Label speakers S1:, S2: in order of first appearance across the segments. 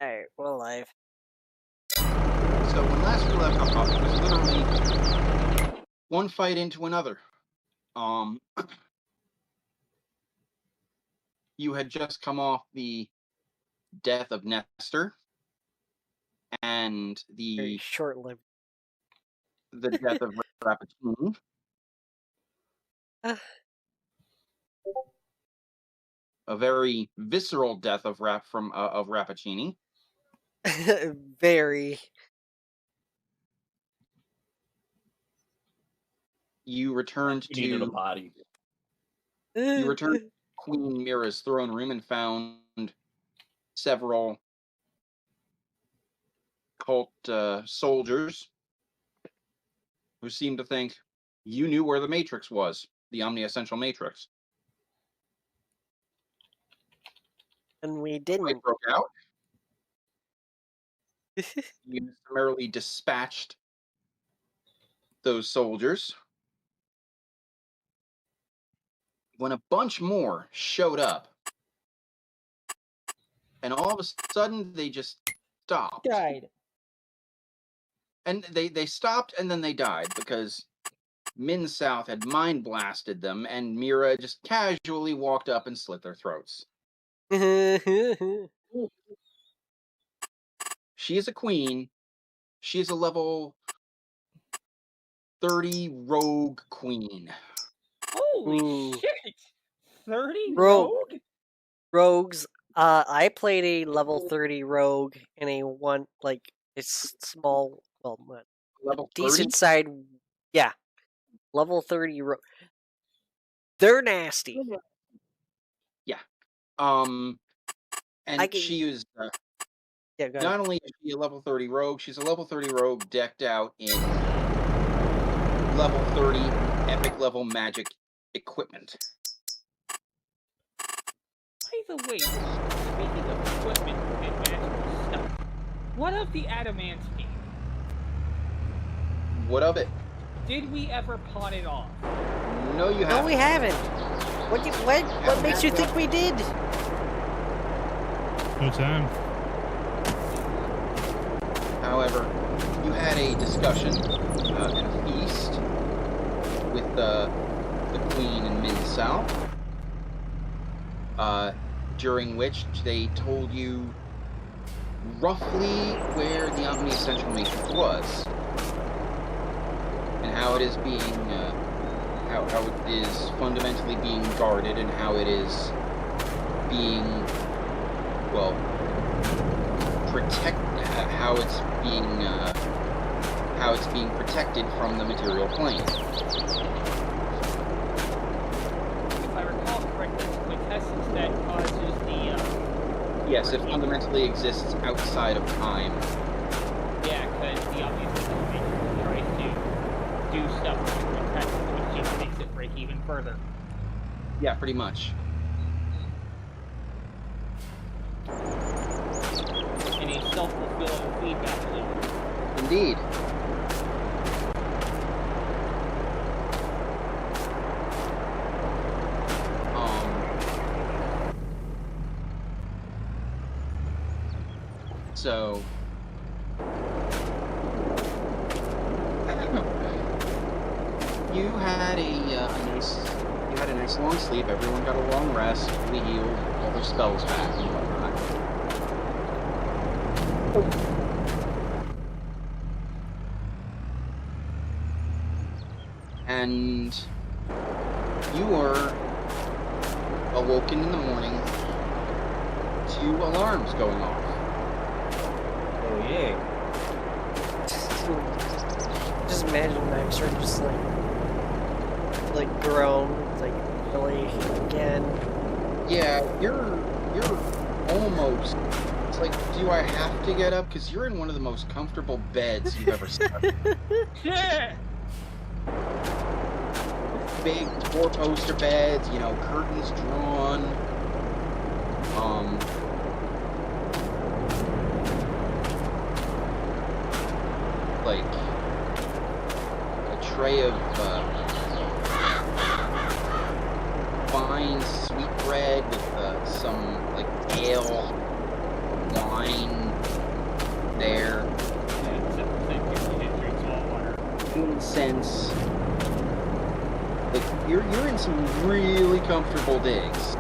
S1: Alright, we're alive.
S2: So when last we left off, it was literally one fight into another. You had just come off the death of Nestor and
S1: Very
S2: the
S1: short-lived.
S2: death of Rappaccini. A very visceral death of Rappaccini.
S1: Very.
S2: You returned
S3: He needed a
S2: to
S3: body.
S2: to Queen Mira's throne room and found several cult soldiers who seemed to think you knew where the Matrix was, the Omni-Essential Matrix.
S1: And we
S2: Fight
S1: didn't.
S2: broke out. You summarily dispatched those soldiers. When a bunch more showed up, and all of a sudden they just stopped.
S4: Died.
S2: And they stopped and then they died because Min South had mind blasted them, and Mira just casually walked up and slit their throats. She is a queen. She is a level 30 rogue queen.
S4: Holy
S1: Ooh.
S4: shit! 30
S1: Rogue.
S4: rogue?
S1: Rogues. I played a level 30 rogue in a small,
S2: Level 30?
S1: decent side. Yeah, level 30 rogue. They're nasty.
S2: Yeah. And
S1: can-
S2: she is
S1: Yeah, go ahead.
S2: not only is she a level 30 rogue, she's a level 30 rogue decked out in level 30 epic level magic equipment.
S4: By the way, speaking of equipment and magical stuff, what of the adamantine?
S2: What of it?
S4: Did we ever pawn it off?
S2: No, you
S1: No,
S2: haven't.
S1: we haven't. What makes you think we did?
S5: No time.
S2: However, you had a discussion and a feast with the Queen and Min South, during which they told you roughly where the Omni-Essential Matrix was, and how it is being, how it is fundamentally being guarded, and how it is being, well, how it's being protected from the material plane.
S4: If I recall correctly, it's quintessence that causes the,
S2: Yes, it fundamentally exists outside of time.
S4: yeah, because the Omni-Essential Matrix tries to do stuff with the quintessence, which just makes it break even further.
S2: Yeah, pretty much.
S4: In a self-fulfilling feedback loop.
S2: Indeed. So you had a nice long sleep. Everyone got a long rest, fully healed, all their spells back and whatnot. And you were awoken in the morning to alarms going off.
S3: Oh yeah.
S1: Just imagine Max are just like grown, like really again.
S2: Yeah, you're almost. It's like, do I have to get up? Because you're in one of the most comfortable beds you've ever slept in.
S4: Yeah!
S2: Big four-poster beds, you know, curtains drawn. Like a tray of fine sweet bread with some like ale, wine, sense like you're in some really comfortable digs.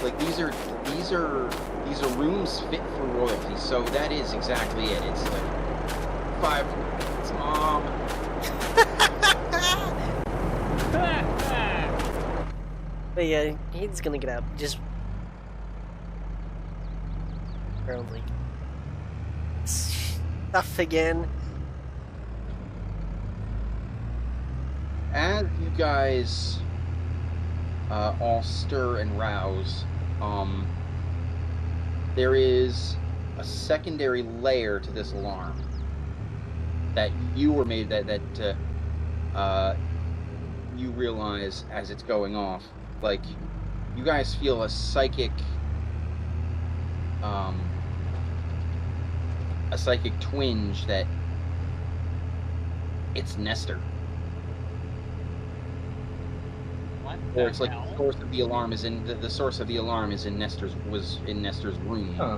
S2: Like these are rooms fit for royalty, so that is exactly it. It's like 5 minutes, mom.
S1: But yeah, he's gonna get up. Just around like stuff again.
S2: As you guys all stir and rouse, there is a secondary layer to this alarm that you were made that you realize as it's going off. Like, you guys feel a psychic twinge that it's Nestor.
S4: What
S2: Or
S4: the
S2: it's like
S4: hell?
S2: the source of the alarm is in the source of the alarm is in Nestor's room.
S3: Huh.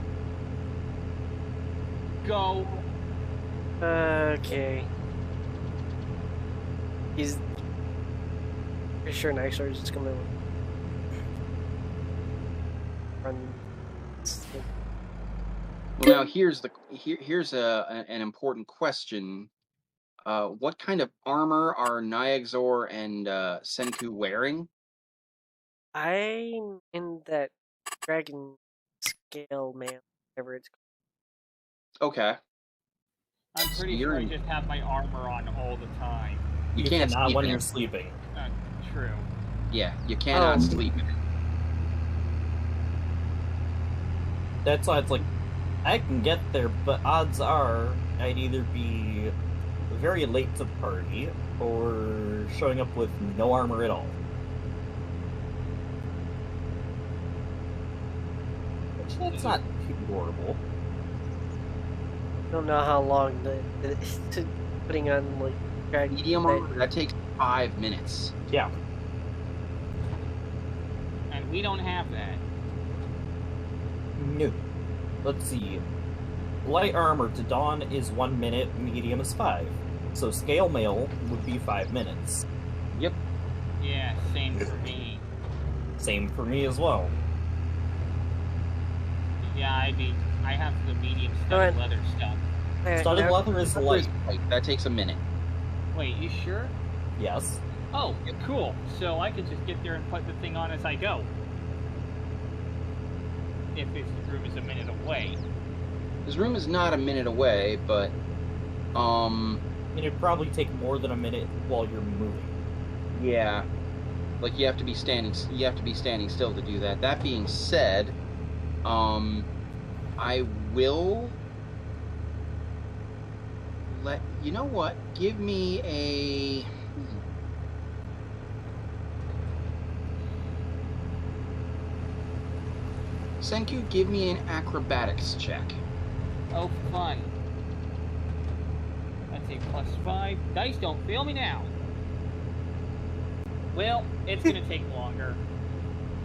S4: Go.
S1: Okay. He's pretty sure Nexar is just gonna run.
S2: Well, now here's an important question. What kind of armor are Nyexor and Senku wearing?
S1: I'm in that dragon scale man, whatever it's
S2: Okay.
S4: I'm pretty
S2: You're
S4: sure I
S2: in-
S4: just have my armor on all the time.
S2: You
S3: You
S2: can't
S3: cannot
S2: sleep
S3: when
S2: in
S3: you're
S2: it.
S3: sleeping.
S4: True.
S2: Yeah, you cannot
S1: Oh.
S2: sleep in it.
S3: That's why it's like, I can get there, but odds are I'd either be very late to the party or showing up with no armor at all. Which, that's not too horrible.
S1: don't know how long the putting on like dragon
S2: Medium
S1: that-
S2: armor, that takes 5 minutes.
S3: Yeah.
S4: And we don't have that.
S3: No. Let's see. Light armor to dawn is 1 minute, medium is 5. So scale mail would be 5 minutes.
S2: Yep.
S4: Yeah, same for me.
S3: Same for me as well.
S4: Yeah, I have the medium
S1: Alright.
S4: studded leather stuff.
S3: Studded
S1: now-
S3: leather is light.
S2: That takes a minute.
S4: Wait, you sure?
S3: Yes.
S4: Oh, cool. So I could just get there and put the thing on as I go. If this room is a minute away.
S2: This room is not a minute away, but
S3: It'd probably take more than a minute while you're moving.
S2: yeah. Like you have to be standing still to do that. That being said, I will you know what? Give me a Senku, give me an acrobatics check.
S4: Oh, fun. That's a +5. Dice don't fail me now. Well, it's gonna take longer.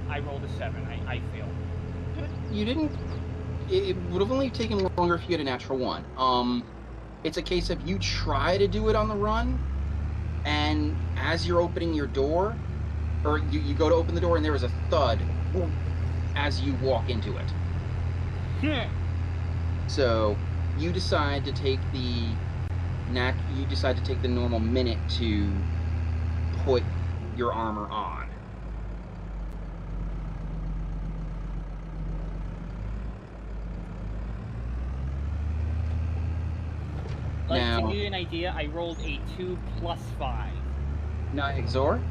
S4: I rolled a 7. I failed.
S2: You didn't. It would have only taken longer if you had a natural 1. It's a case of you try to do it on the run, and as you're opening your door, or you go to open the door, and there is a thud as you walk into it. So you decide to take the normal minute to put your armor on.
S4: Like,
S2: Now-
S4: to give you an idea, I rolled a 2 +5.
S2: Now, Exor.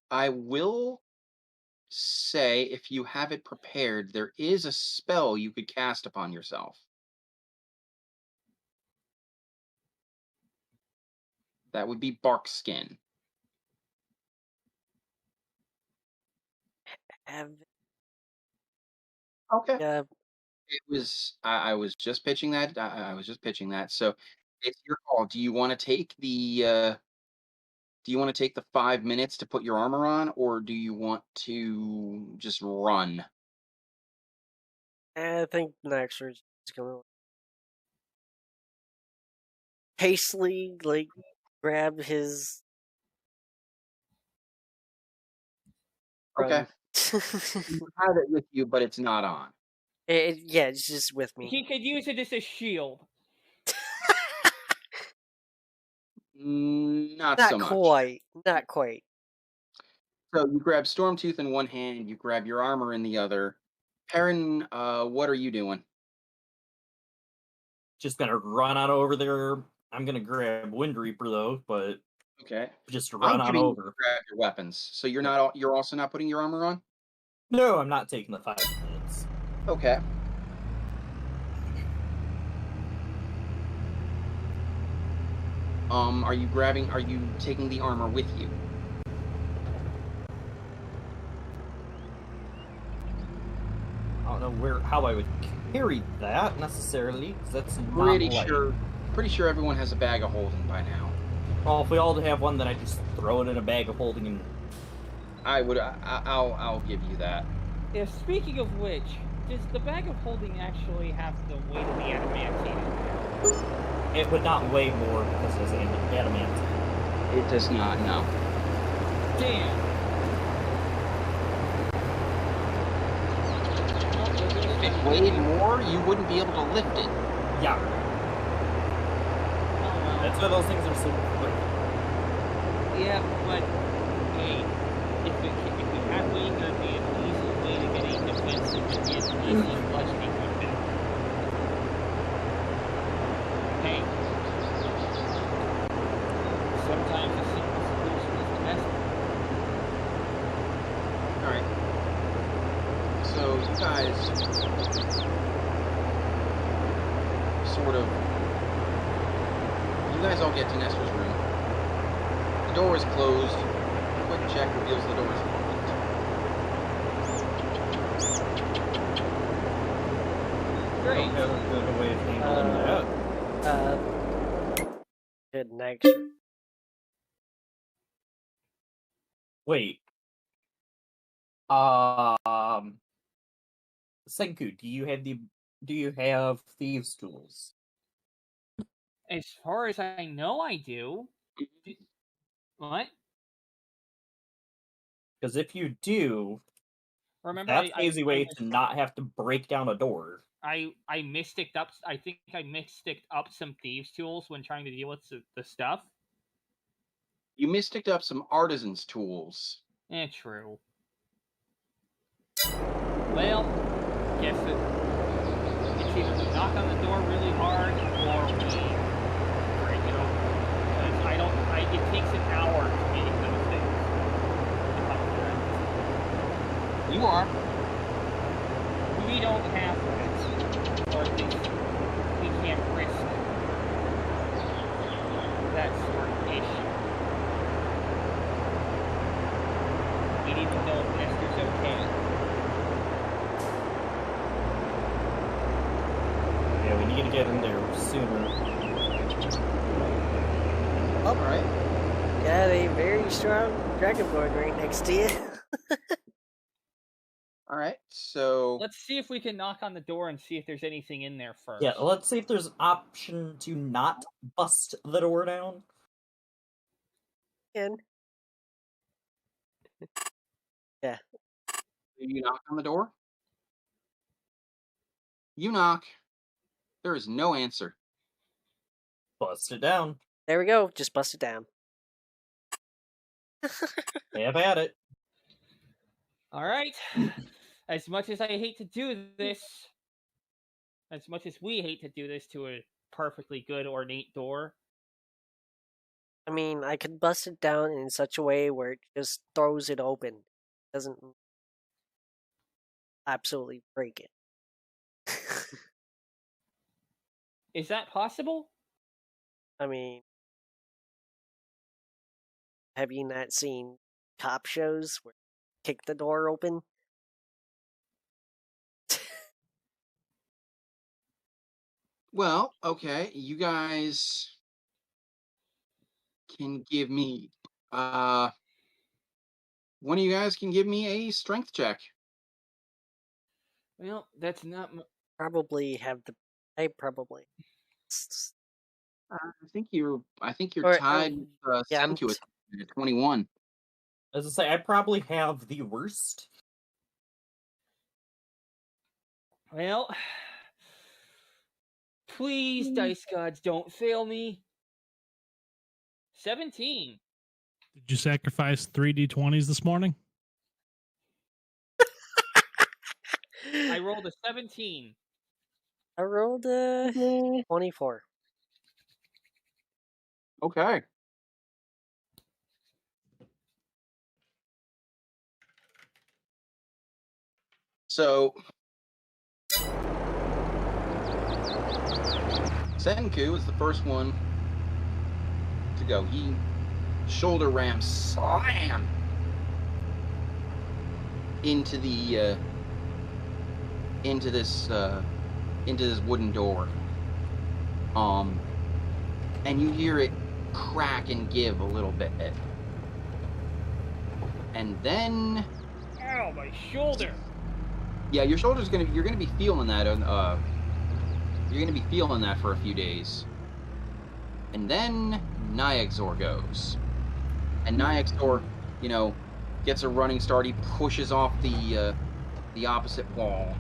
S2: I will say, if you have it prepared, there is a spell you could cast upon yourself. That would be Bark Skin.
S1: have
S2: Okay.
S1: yeah,
S2: It was. I was just pitching that. I was just pitching that. So it's your call. Do you want to take the Do you want to take the 5 minutes to put your armor on, or do you want to just run?
S1: I think next is gonna hastily grab his.
S2: Okay.
S1: Run.
S2: You have it with you, but it's not on.
S1: Yeah, it's just with me.
S4: He could use it as a shield.
S2: Not
S1: Not
S2: so much.
S1: quite. Not quite.
S2: So you grab Stormtooth in one hand, you grab your armor in the other. Perrin, what are you doing?
S3: Just gonna run on over there. I'm gonna grab Wind Reaper though, but
S2: Okay.
S3: just
S2: I'm
S3: run on
S2: giving you to
S3: over.
S2: grab your weapons. So you're also not putting your armor on?
S3: No, I'm not taking the 5 minutes.
S2: Okay. Are you taking the armor with you?
S3: I don't know how I would carry that necessarily, because that's not
S2: Pretty
S3: light.
S2: sure everyone has a bag of holding by now.
S3: Well, if we all have one, then I just throw it in a bag of holding and...
S2: I'll give you that.
S4: Yeah, speaking of which, does the bag of holding actually have the weight of the adamantine in there?
S3: It would not weigh more because it's adamantine.
S2: It does not, no.
S4: Damn.
S2: If it weighed more, you wouldn't be able to lift it.
S3: Yeah,
S4: Oh, well.
S3: that's why those things are so quick.
S4: Yeah, but hey, if we had weight, that'd be an easy way to get a defensive and be an easy bludgeoning weapon. Hey, sometimes a simple solution is the best.
S2: All right. So you guys you guys all get to Nestor's room. The door is closed. A quick check reveals the door is locked.
S4: Great.
S3: Don't have a good way of handling that.
S1: Good next.
S3: Wait. Senku, do you have thieves' tools?
S4: As far as I know, I do. What?
S3: Because if you do,
S4: Remember,
S3: that's
S4: I
S3: an easy way to not have to break down a door.
S4: I missticked up. I think I missticked up some thieves' tools when trying to deal with the stuff.
S2: You misticked up some artisan's tools.
S4: True. Well, guess it's either we knock on the door really hard or we break it open. Because it takes an hour to make those things. If I'm correct.
S2: You are.
S4: We don't have that, or at least we can't risk that sort of issue. We need to know if Nestor's okay.
S3: Yeah, we need to get in there sooner.
S2: All right.
S1: Got a very strong dragonborn right next to you.
S2: All right. So
S4: Let's see if we can knock on the door and see if there's anything in there first.
S3: Yeah, let's see if there's an option to not bust the door down.
S1: And yeah,
S2: you knock on the door. You knock. There is no answer.
S3: Bust it down.
S1: there we go. Just bust it down.
S3: Have at it.
S4: All right. As much as I hate to do this, as much as we hate to do this to a perfectly good ornate door,
S1: I mean, I could bust it down in such a way where it just throws it open. Doesn't absolutely break it.
S4: is that possible?
S1: I mean, have you not seen cop shows where you kick the door open?
S2: Well, okay. You guys can give me One of you guys can give me a strength check.
S4: Well, that's not.
S1: Probably have the. I probably.
S2: I think you're
S1: Or,
S2: tied with
S1: yeah, I'm
S2: Senku at 21.
S3: As I say, I probably have the worst.
S4: Well, please, dice gods, don't fail me. 17.
S5: Did you sacrifice 3 d20s this morning?
S4: I rolled a 17.
S1: I rolled a 24.
S2: Okay. So, Senku is the first one to go. He shoulder ram slam into the into this wooden door. And you hear it crack and give a little bit. And then,
S4: Ow, my shoulder.
S2: yeah, your shoulder's you're gonna be feeling that. You're gonna be feeling that for a few days. And then Nyxor goes, and Nyxor, gets a running start. He pushes off the opposite wall.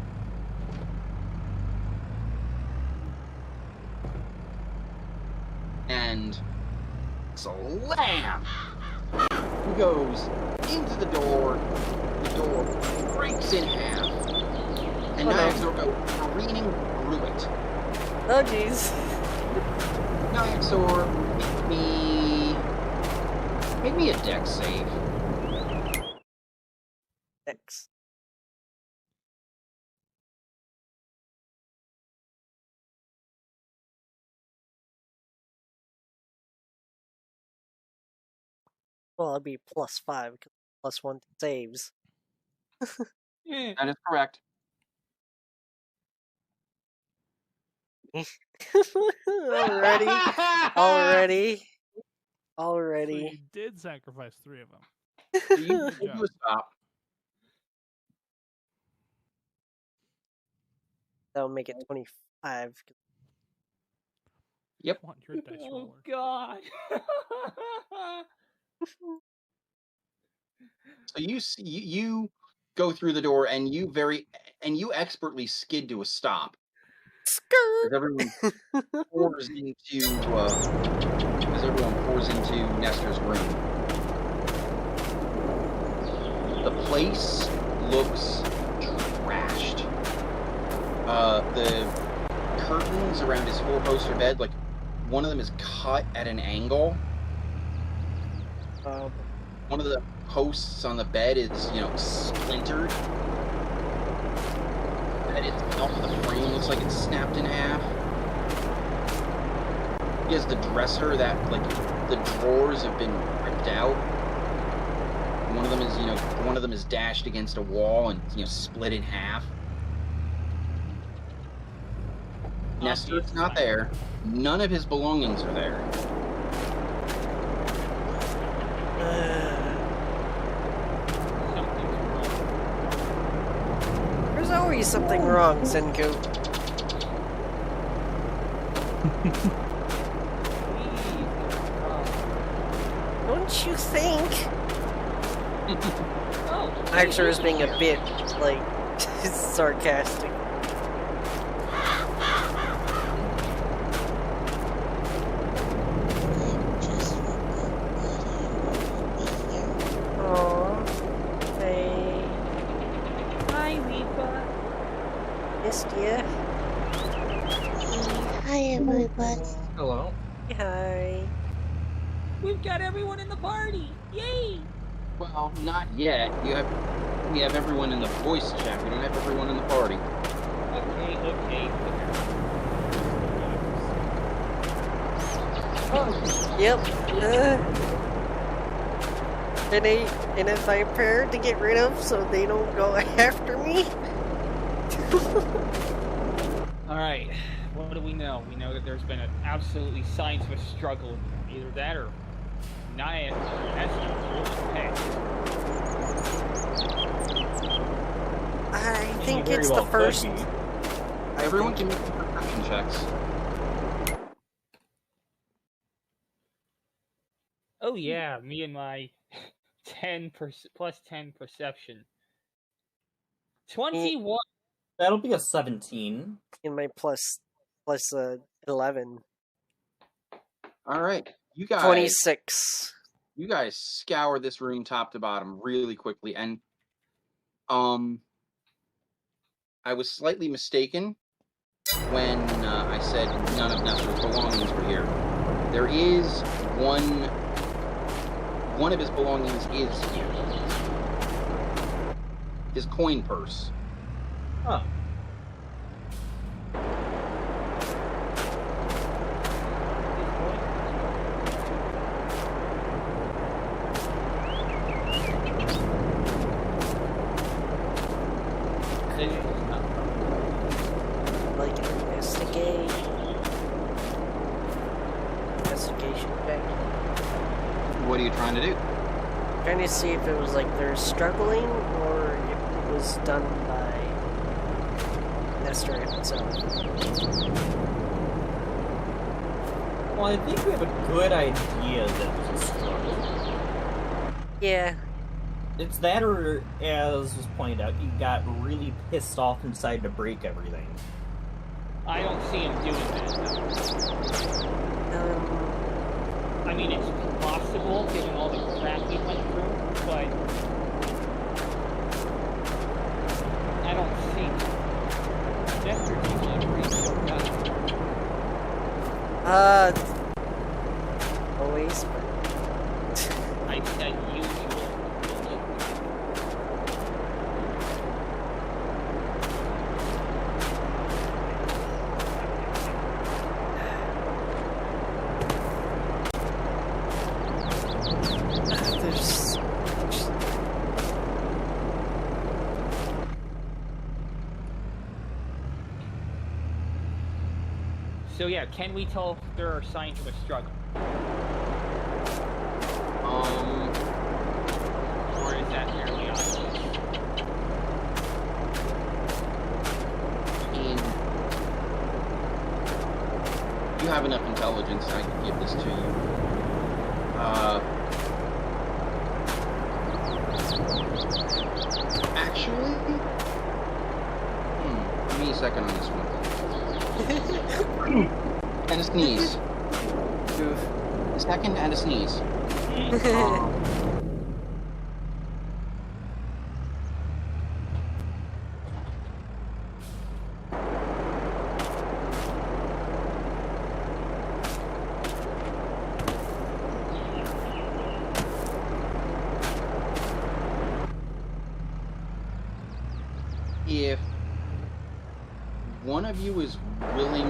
S2: And slam! He goes into the door breaks in half, and Nyxor goes careening through it.
S1: Oh, jeez.
S2: Nyxor, make me a dex save.
S1: X. Well, it'd be +5 because +1 to saves.
S2: That is correct.
S1: Already.
S5: So you did sacrifice 3 of them.
S2: You do a stop.
S1: That'll make it 25.
S2: Yep.
S5: Come on, you're a dice
S4: Oh,
S5: roller.
S4: God.
S2: So you go through the door and you expertly skid to a stop.
S1: Skirt.
S2: As everyone pours into Nestor's room. The place looks trashed. The curtains around his 4-poster bed, like one of them is cut at an angle. One of the posts on the bed is, splintered. And the frame looks like it's snapped in half. He has the dresser that, the drawers have been ripped out. One of them is dashed against a wall and, split in half. Nestor's not there. None of his belongings are there.
S1: There's always something wrong, Senku. Don't you think? Nyxor is being a bit, sarcastic.
S3: Hello.
S1: Hi.
S4: We've got everyone in the party. Yay!
S2: Well, not yet. We have everyone in the voice chat. We don't have everyone in the party.
S4: Okay.
S1: Oh, yep. And if I prepare to get rid of so they don't go after me?
S4: Alright, what do we know? We know that there's been absolutely signs of a struggle. Either that or Nice. That's okay.
S1: I think
S3: Very
S1: it's
S3: well
S1: the first.
S3: could be.
S2: Everyone can make perception checks.
S4: Oh yeah, me and my 10 plus 10 perception. 21.
S3: That'll be a 17.
S1: In my plus 11.
S2: All right, you guys.
S1: 26.
S2: You guys scour this room top to bottom really quickly, and I was slightly mistaken when I said none of Nestor's belongings were here. There is one of his belongings is here. His coin purse.
S3: Huh.
S1: Like investigation check.
S2: What are you trying to do?
S1: Trying to see if it was like they're struggling or if it was done by Nestor himself.
S3: Well, I think we have a good idea that it was a struggle.
S1: Yeah.
S3: It's that, or as was pointed out, you got really pissed off and decided to break everything.
S4: I don't see him doing that. I mean, it's possible given all the crap he went through, but I don't see it. Nestor's usually a pretty chill guy.
S1: Always, but
S4: I said usual.
S1: there's
S4: So yeah, can we tell if there are signs of a struggle? Or is that fairly obvious?
S2: You have enough intelligence, I can give this to you. Actually, give me a second on this one. And a sneeze. A second and a sneeze. If one of you is willing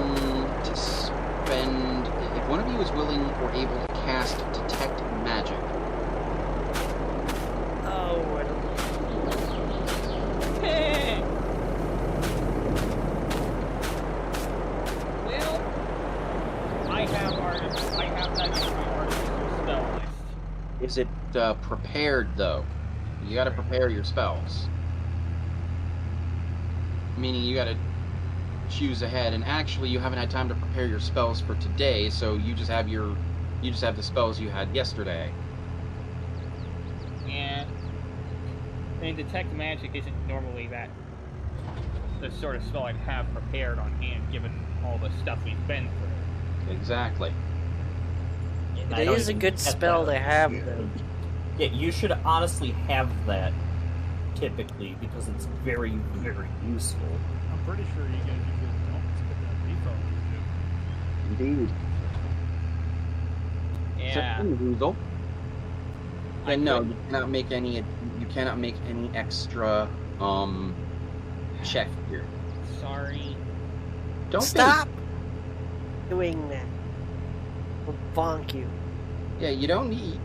S2: to spend, if one of you is willing or able to cast Detect Magic,
S1: oh, I don't
S4: Hey! Well, I have that in my artificial spell list.
S2: is it prepared though? You got to prepare your spells. Meaning you got to choose ahead, and actually you haven't had time to prepare your spells for today, so you just have the spells you had yesterday.
S4: Yeah. I mean, Detect Magic isn't normally the sort of spell I'd have prepared on hand, given all the stuff we've been through.
S2: Exactly.
S1: It is a good spell to have, though.
S3: Yeah, you should honestly have that, typically, because it's very, very useful.
S5: I'm pretty sure you guys usually don't skip that default.
S2: Indeed.
S4: Yeah.
S2: Then no, you cannot make any extra check here.
S4: Sorry.
S2: Don't
S1: Stop doing that. We'll bonk you.
S2: Yeah, you don't need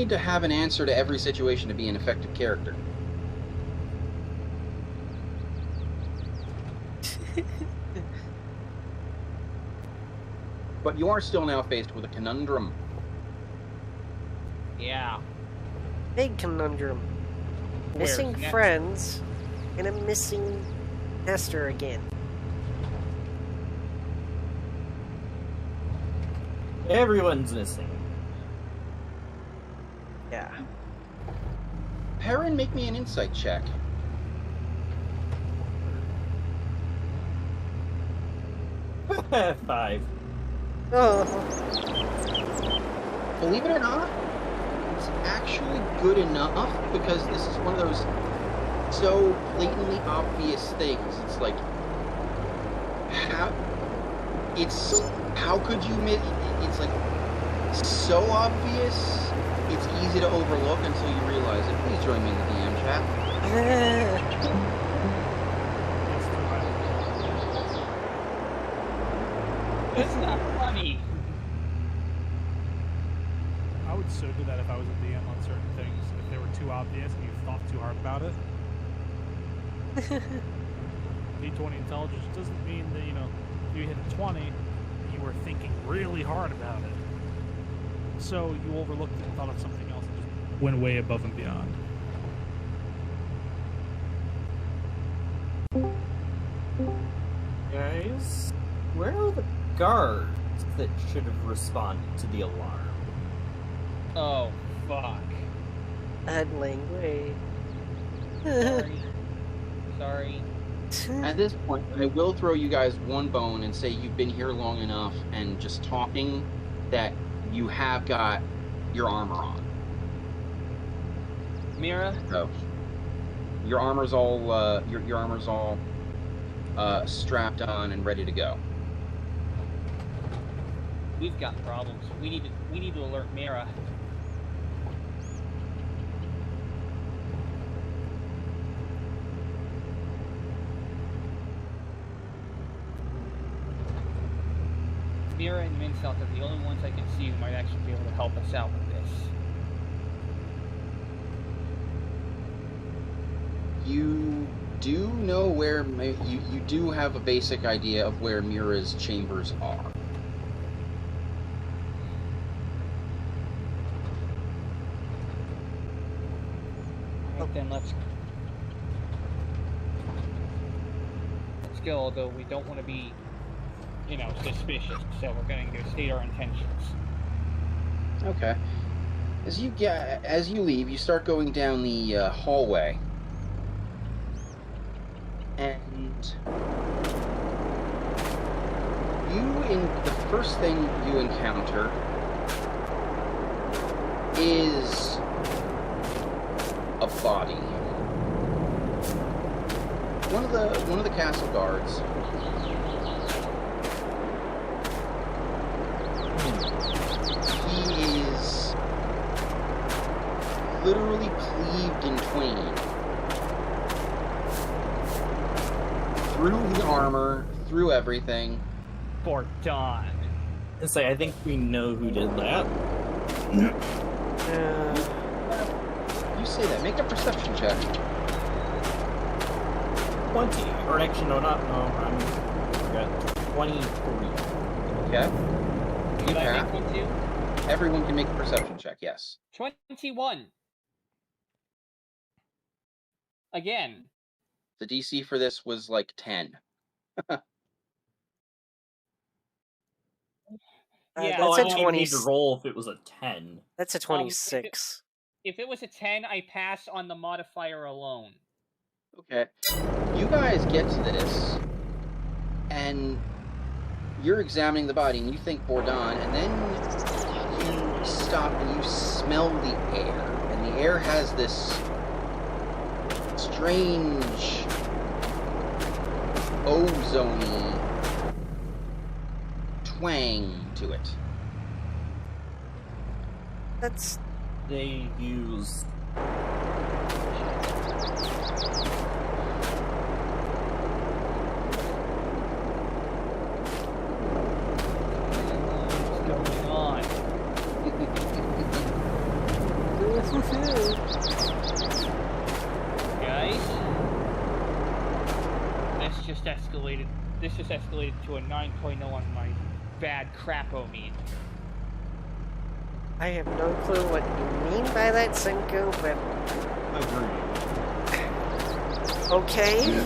S2: to have an answer to every situation to be an effective character. But you are still now faced with a conundrum.
S4: Yeah.
S1: Big conundrum.
S4: Where's
S1: Missing
S4: next?
S1: friends and a missing Nestor again.
S3: Everyone's missing.
S1: Yeah.
S2: Perrin, make me an insight check.
S3: Five.
S1: Oh.
S2: Believe it or not, it's actually good enough because this is one of those so blatantly obvious things. It's like, how could you miss? It's like so obvious. It's easy to overlook until you realize it. Please join me in the DM chat.
S5: It's too high.
S4: That's not funny.
S5: I would so do that if I was a DM on certain things. If they were too obvious and you thought too hard about it. D20 intelligence doesn't mean that, you hit a 20 and you were thinking really hard about it. So you overlooked it and thought of something else and just went way above and beyond.
S3: Guys, where are the guards that should have responded to the alarm?
S4: Oh, fuck.
S1: Adling, wait.
S4: Sorry. Sorry.
S2: At this point, I will throw you guys one bone and say you've been here long enough and just talking that you have got your armor on.
S4: Mira,
S2: So your armor's all your armor's all strapped on and ready to go.
S4: we've got problems. We need to alert Mira. Mira and Minsoft are the only ones I can see who might actually be able to help us out with this.
S2: You do know where you do have a basic idea of where Mira's chambers are.
S4: Alright, then let's go, although we don't want to be, suspicious, so we're going to state our intentions.
S2: Okay. As you leave, you start going down the hallway, and the first thing you encounter is a body. One of the castle guards. He is literally cleaved in twain. Through the armor, through everything.
S4: For Dawn.
S3: And say, I think we know who did that.
S2: You say that. Make a perception check.
S3: 20. Or actually, no, I got 23.
S2: Okay.
S4: Did I
S2: Yeah.
S4: make one too?
S2: Everyone can make a perception check, yes.
S4: 21. Again.
S2: The DC for this was like 10.
S4: Yeah,
S3: Well,
S1: that's
S3: I
S1: a
S3: didn't even
S1: 20.
S3: need to roll if it was a 10.
S1: That's a 26.
S4: If it was a 10, I pass on the modifier alone.
S2: Okay. You guys get to this, and you're examining the body, and you think Bourdon, and then you stop and you smell the air, and the air has this strange ozone-y twang to it.
S1: That's
S3: They used...
S4: What's going on? Guys? This just escalated to a 9.0 on my bad crapo mean.
S1: I have no clue what you mean by that, Senku, but
S3: Agreed.
S1: okay.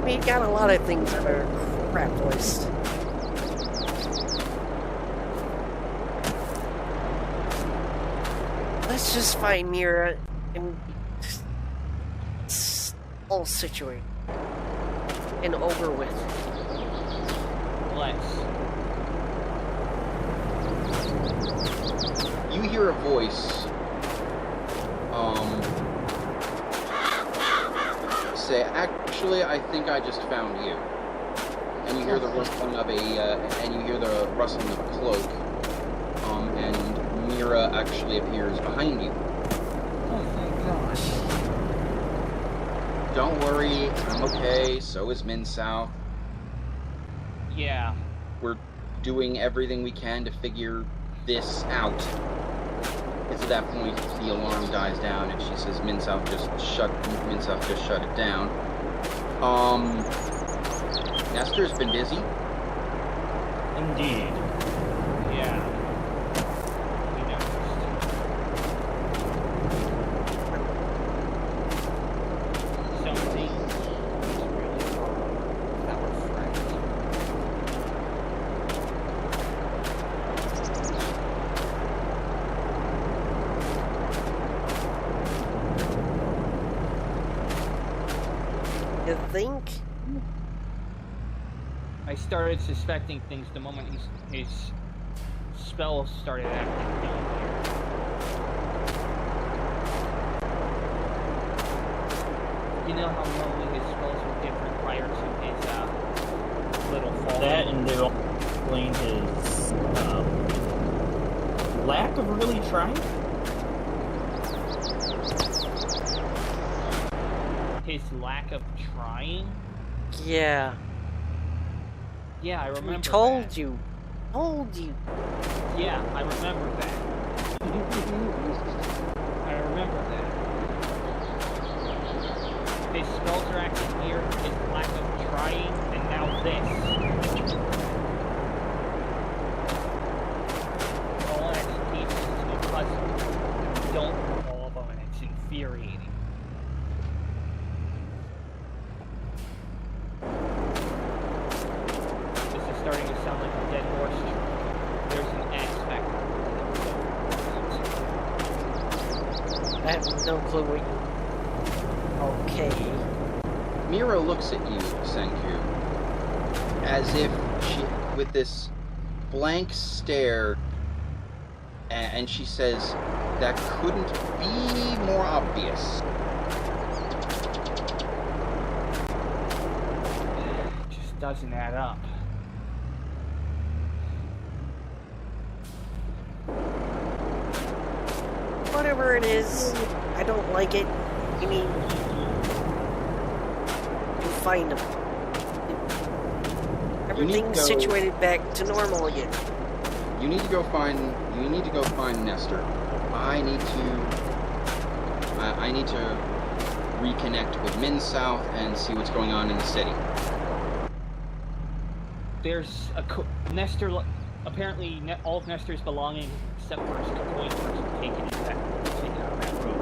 S1: We got a lot of things on our crap list. Let's just find Mira and all situated and over with.
S4: Let's.
S2: You hear a voice say, actually, I think I just found you. And you hear the rustling of a cloak. And Mira actually appears behind you.
S4: Oh my gosh.
S2: Don't worry, I'm okay, so is Min South.
S4: Yeah.
S2: We're doing everything we can to figure this out. It's at that point the alarm dies down and she says Min South just shut it down. Nestor's been busy.
S3: Indeed.
S4: Yeah. We noticed. Some things really are our friends.
S1: You think?
S4: I started suspecting things the moment his spells started acting down here. You know how normally his spells were different prior to his little fall?
S3: That and they will explain his lack of really trying.
S4: His lack of trying?
S1: Yeah.
S4: Yeah, I remember
S1: We told
S4: that.
S1: you. Told you.
S4: Yeah, I remember that. I remember that. His spells are acting here, his lack of trying, and now this. All executions to a puzzle. You don't know all of them, and it's infuriating. This is starting to sound like a dead horse. There's an aspect
S1: I have no clue what you... Okay.
S2: Mira looks at you, Senku, as if she, with this blank stare, and she says, that couldn't be more obvious.
S4: It just doesn't add up.
S1: Whatever it is, I don't like it. You mean... You find them. Everything's
S2: go-
S1: situated back to normal again.
S2: You need to go find Nestor. I need to reconnect with Min South and see what's going on in the city.
S4: There's a Nestor. Apparently, all of Nestor's belongings, except for his coin, were taken out of that room.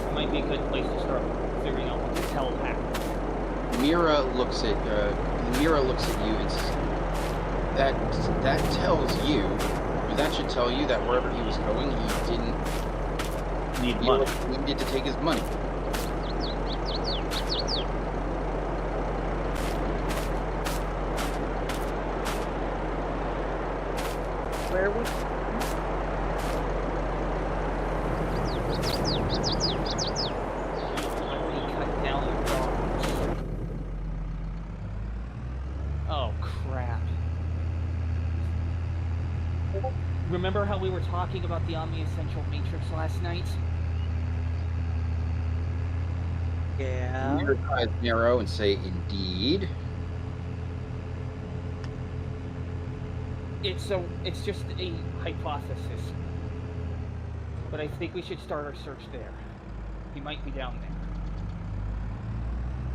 S4: It might be a good place to start figuring out what the hell happened.
S2: Mira looks at you and says, that tells you, or that should tell you that wherever he was going, he didn't
S3: Need money.
S2: He needed to take his money.
S1: Where we...
S4: Why would he cut down the dogs? Oh crap! Remember how we were talking about the Omni-Essential Matrix last night?
S1: Yeah.
S2: Mira's eyes narrow and say, indeed.
S4: It's just a hypothesis. But I think we should start our search there. He might be down there.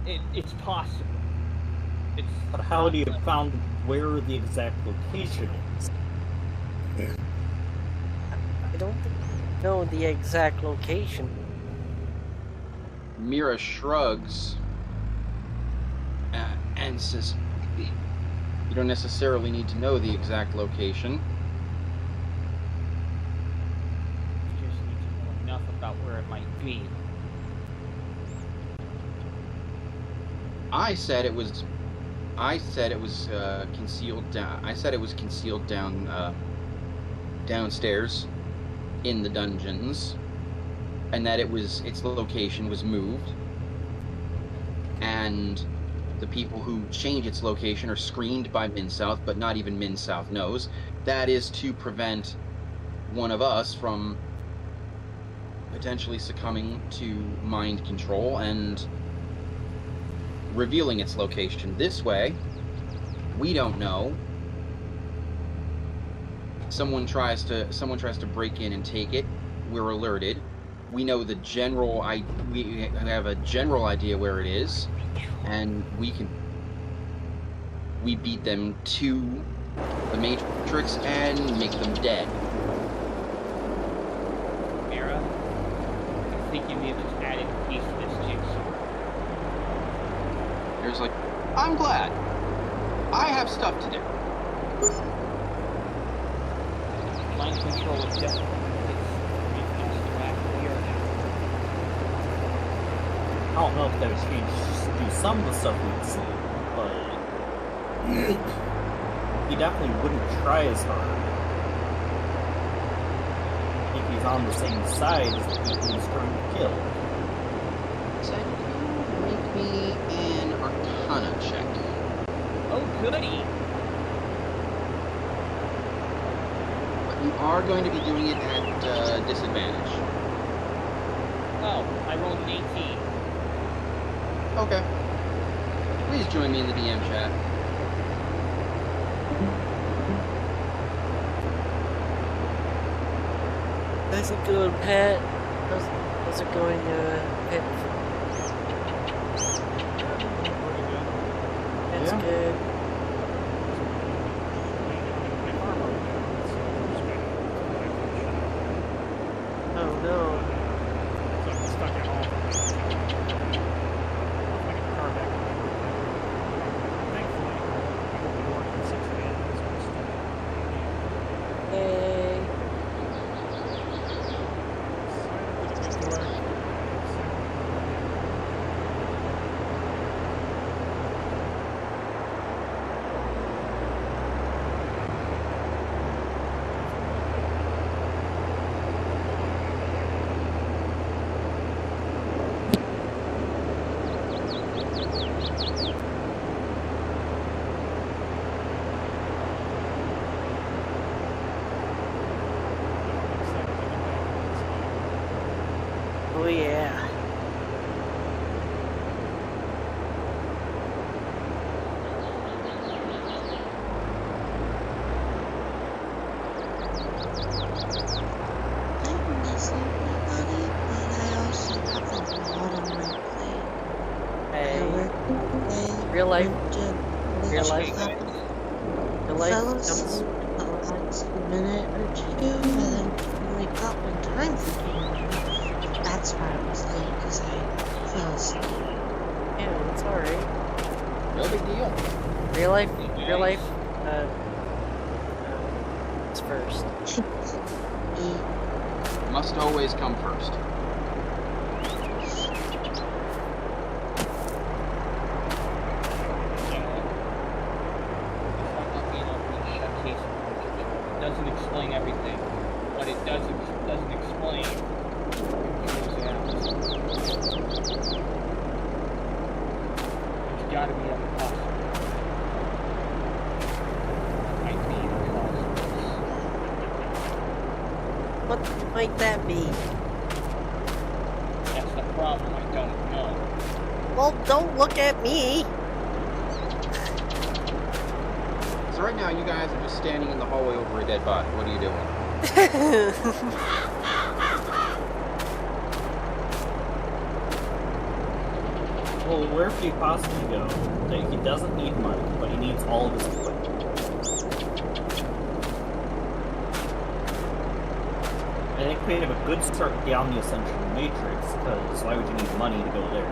S4: It's possible. It's
S3: But how do you
S4: not-
S3: found where the exact location is?
S1: I don't think I know the exact location.
S2: Mira shrugs and says, "You don't necessarily need to know the exact location.
S4: You just need to know enough about where it might be.
S2: I said it was concealed down. I said it was concealed downstairs in the dungeons, and that its location was moved, and the people who change its location are screened by Min-South, but not even Min-South knows. That is to prevent one of us from potentially succumbing to mind control and revealing its location. This way, we don't know. Someone tries to break in and take it. We're alerted. We know we have a general idea where it is, and we beat them to the Matrix and make them dead.
S4: Mira, I think you need this added piece to this jigsaw.
S2: There's like, I'm glad. I have stuff to do.
S4: Mind control is definitely
S3: I don't know if that would change do some of the stuff we'd see, but he definitely wouldn't try as hard if he's on the same side as the people he's trying to kill.
S2: So make me an Arcana check.
S4: Oh, goody!
S2: But you are going to be doing it at disadvantage.
S4: Oh, I rolled an 18.
S2: Okay. Please join me in the DM chat.
S1: How's it going, Pat? How's it going, Pat? That's
S3: Yeah.
S1: good. Oh no.
S5: So I'm stuck at home. I get the car back. Thankfully, we'll be working 6 days.
S1: Yay.
S5: Excited to get to work.
S1: Oh yeah.
S6: I miss everybody, but I also have a lot on my plate. I
S1: Hey.
S6: work today.
S1: Real life. Real life. Real life
S6: Fell
S1: comes.
S6: asleep the last minute or two, and then couldn't wake up in time for dinner. That's why I was late, because I fell asleep.
S1: Yeah, it's alright.
S2: No big deal.
S1: Real life. Real life. It's first.
S2: Must always come first.
S4: It doesn't explain everything. What it doesn't explain. There's gotta be other possibilities. Might be possibilities.
S1: What might that be?
S4: That's the problem, I don't know.
S1: Well, don't look at me.
S2: So right now, you guys are just standing in the hallway over a dead body. What are you doing?
S3: Well, where could he possibly go? He doesn't need money, but he needs all of his equipment. I think we have a good start down the Ascension Matrix, because why would you need money to go there?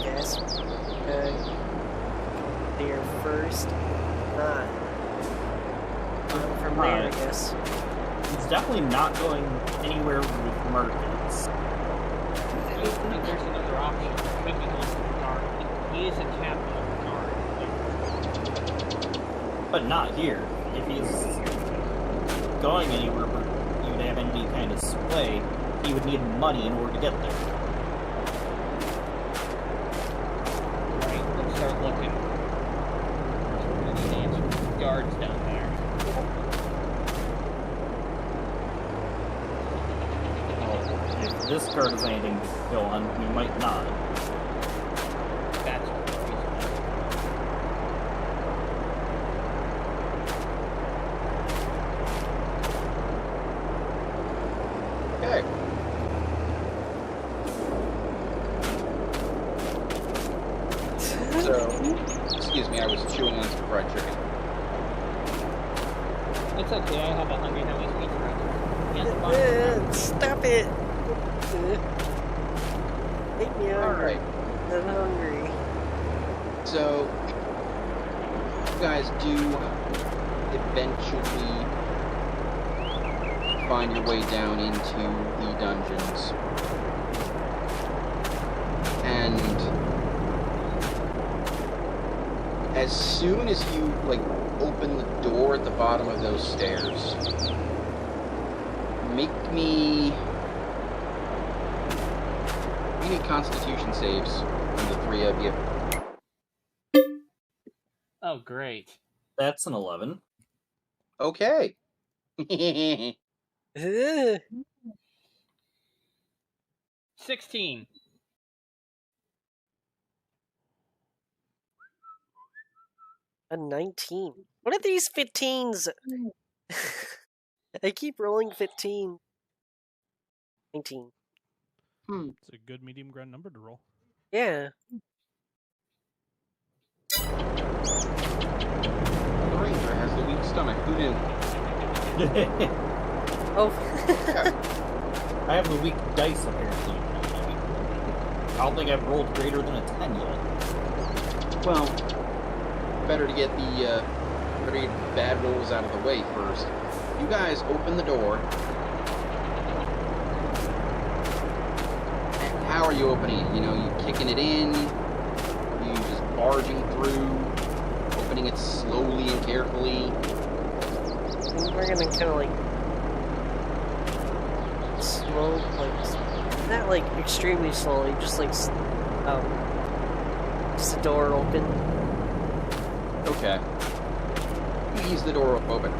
S1: Yes. There first. Not. From there, I guess.
S3: He's definitely not going anywhere with markets.
S4: I think there's another option. Maybe going to the guard. He is a captain of the guard.
S3: But not here. If he's going anywhere where he would have any kind of sway, he would need money in order to get there.
S4: Right, let's start looking. There's any answer guards down there.
S3: Well, if this card has anything to go on, we might not.
S4: That's reasonable.
S2: Okay. So, excuse me, I was chewing on some fried chicken.
S4: It's okay, I have a hungry Howie's pizza right here.
S1: Stop it! Make me hungry.
S2: Alright,
S1: I'm hungry.
S2: so you guys do eventually find your way down into the dungeons. And as soon as you, like, open the door at the bottom of those stairs, make me constitution saves from the three of you.
S4: Oh, great.
S3: That's an 11.
S2: Okay.
S4: 16.
S1: A 19. What are these 15s? I keep rolling 15. 19.
S5: It's a good medium ground number to roll.
S1: Yeah.
S2: The ranger has the weak stomach. Who knew?
S1: Oh.
S3: I have the weak dice, apparently. I don't think I've rolled greater than a 10 yet.
S2: Well, better to get the bad rolls out of the way first. You guys open the door. And how are you opening it? You know, you kicking it in? You just barging through, opening it slowly and carefully?
S1: We're gonna kind of like slow, like not like extremely slowly, just like just the door open.
S2: Okay. You ease the door open.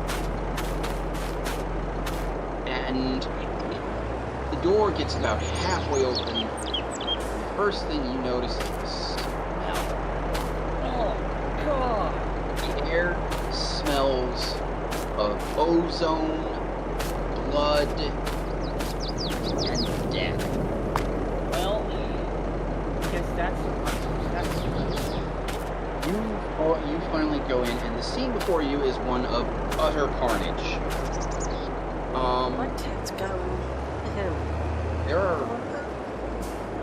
S2: And the door gets about halfway open. The first thing you notice is the smell.
S4: Oh, God.
S2: The air smells of ozone, blood, and death.
S4: Well, I guess that's
S2: You finally go in, and the scene before you is one of utter carnage.
S1: What's going on?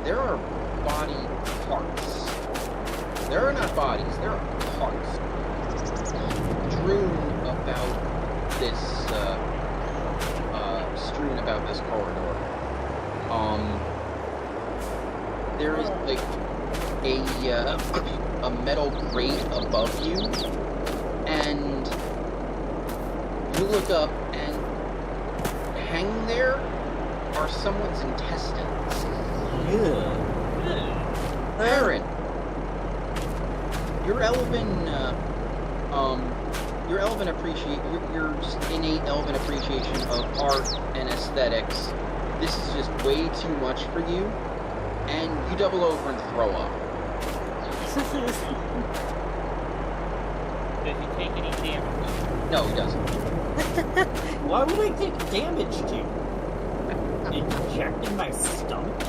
S2: There are body parts. There are not bodies. There are parts strewn about this corridor. There is like a metal grate above you, and you look up, and hanging there are someone's intestines.
S3: Yeah.
S2: Aaron, your just innate elven appreciation of art and aesthetics. This is just way too much for you, and you double over and throw up.
S4: Does he take any damage?
S2: No, he doesn't.
S3: Why would I take damage to? injecting my stomach?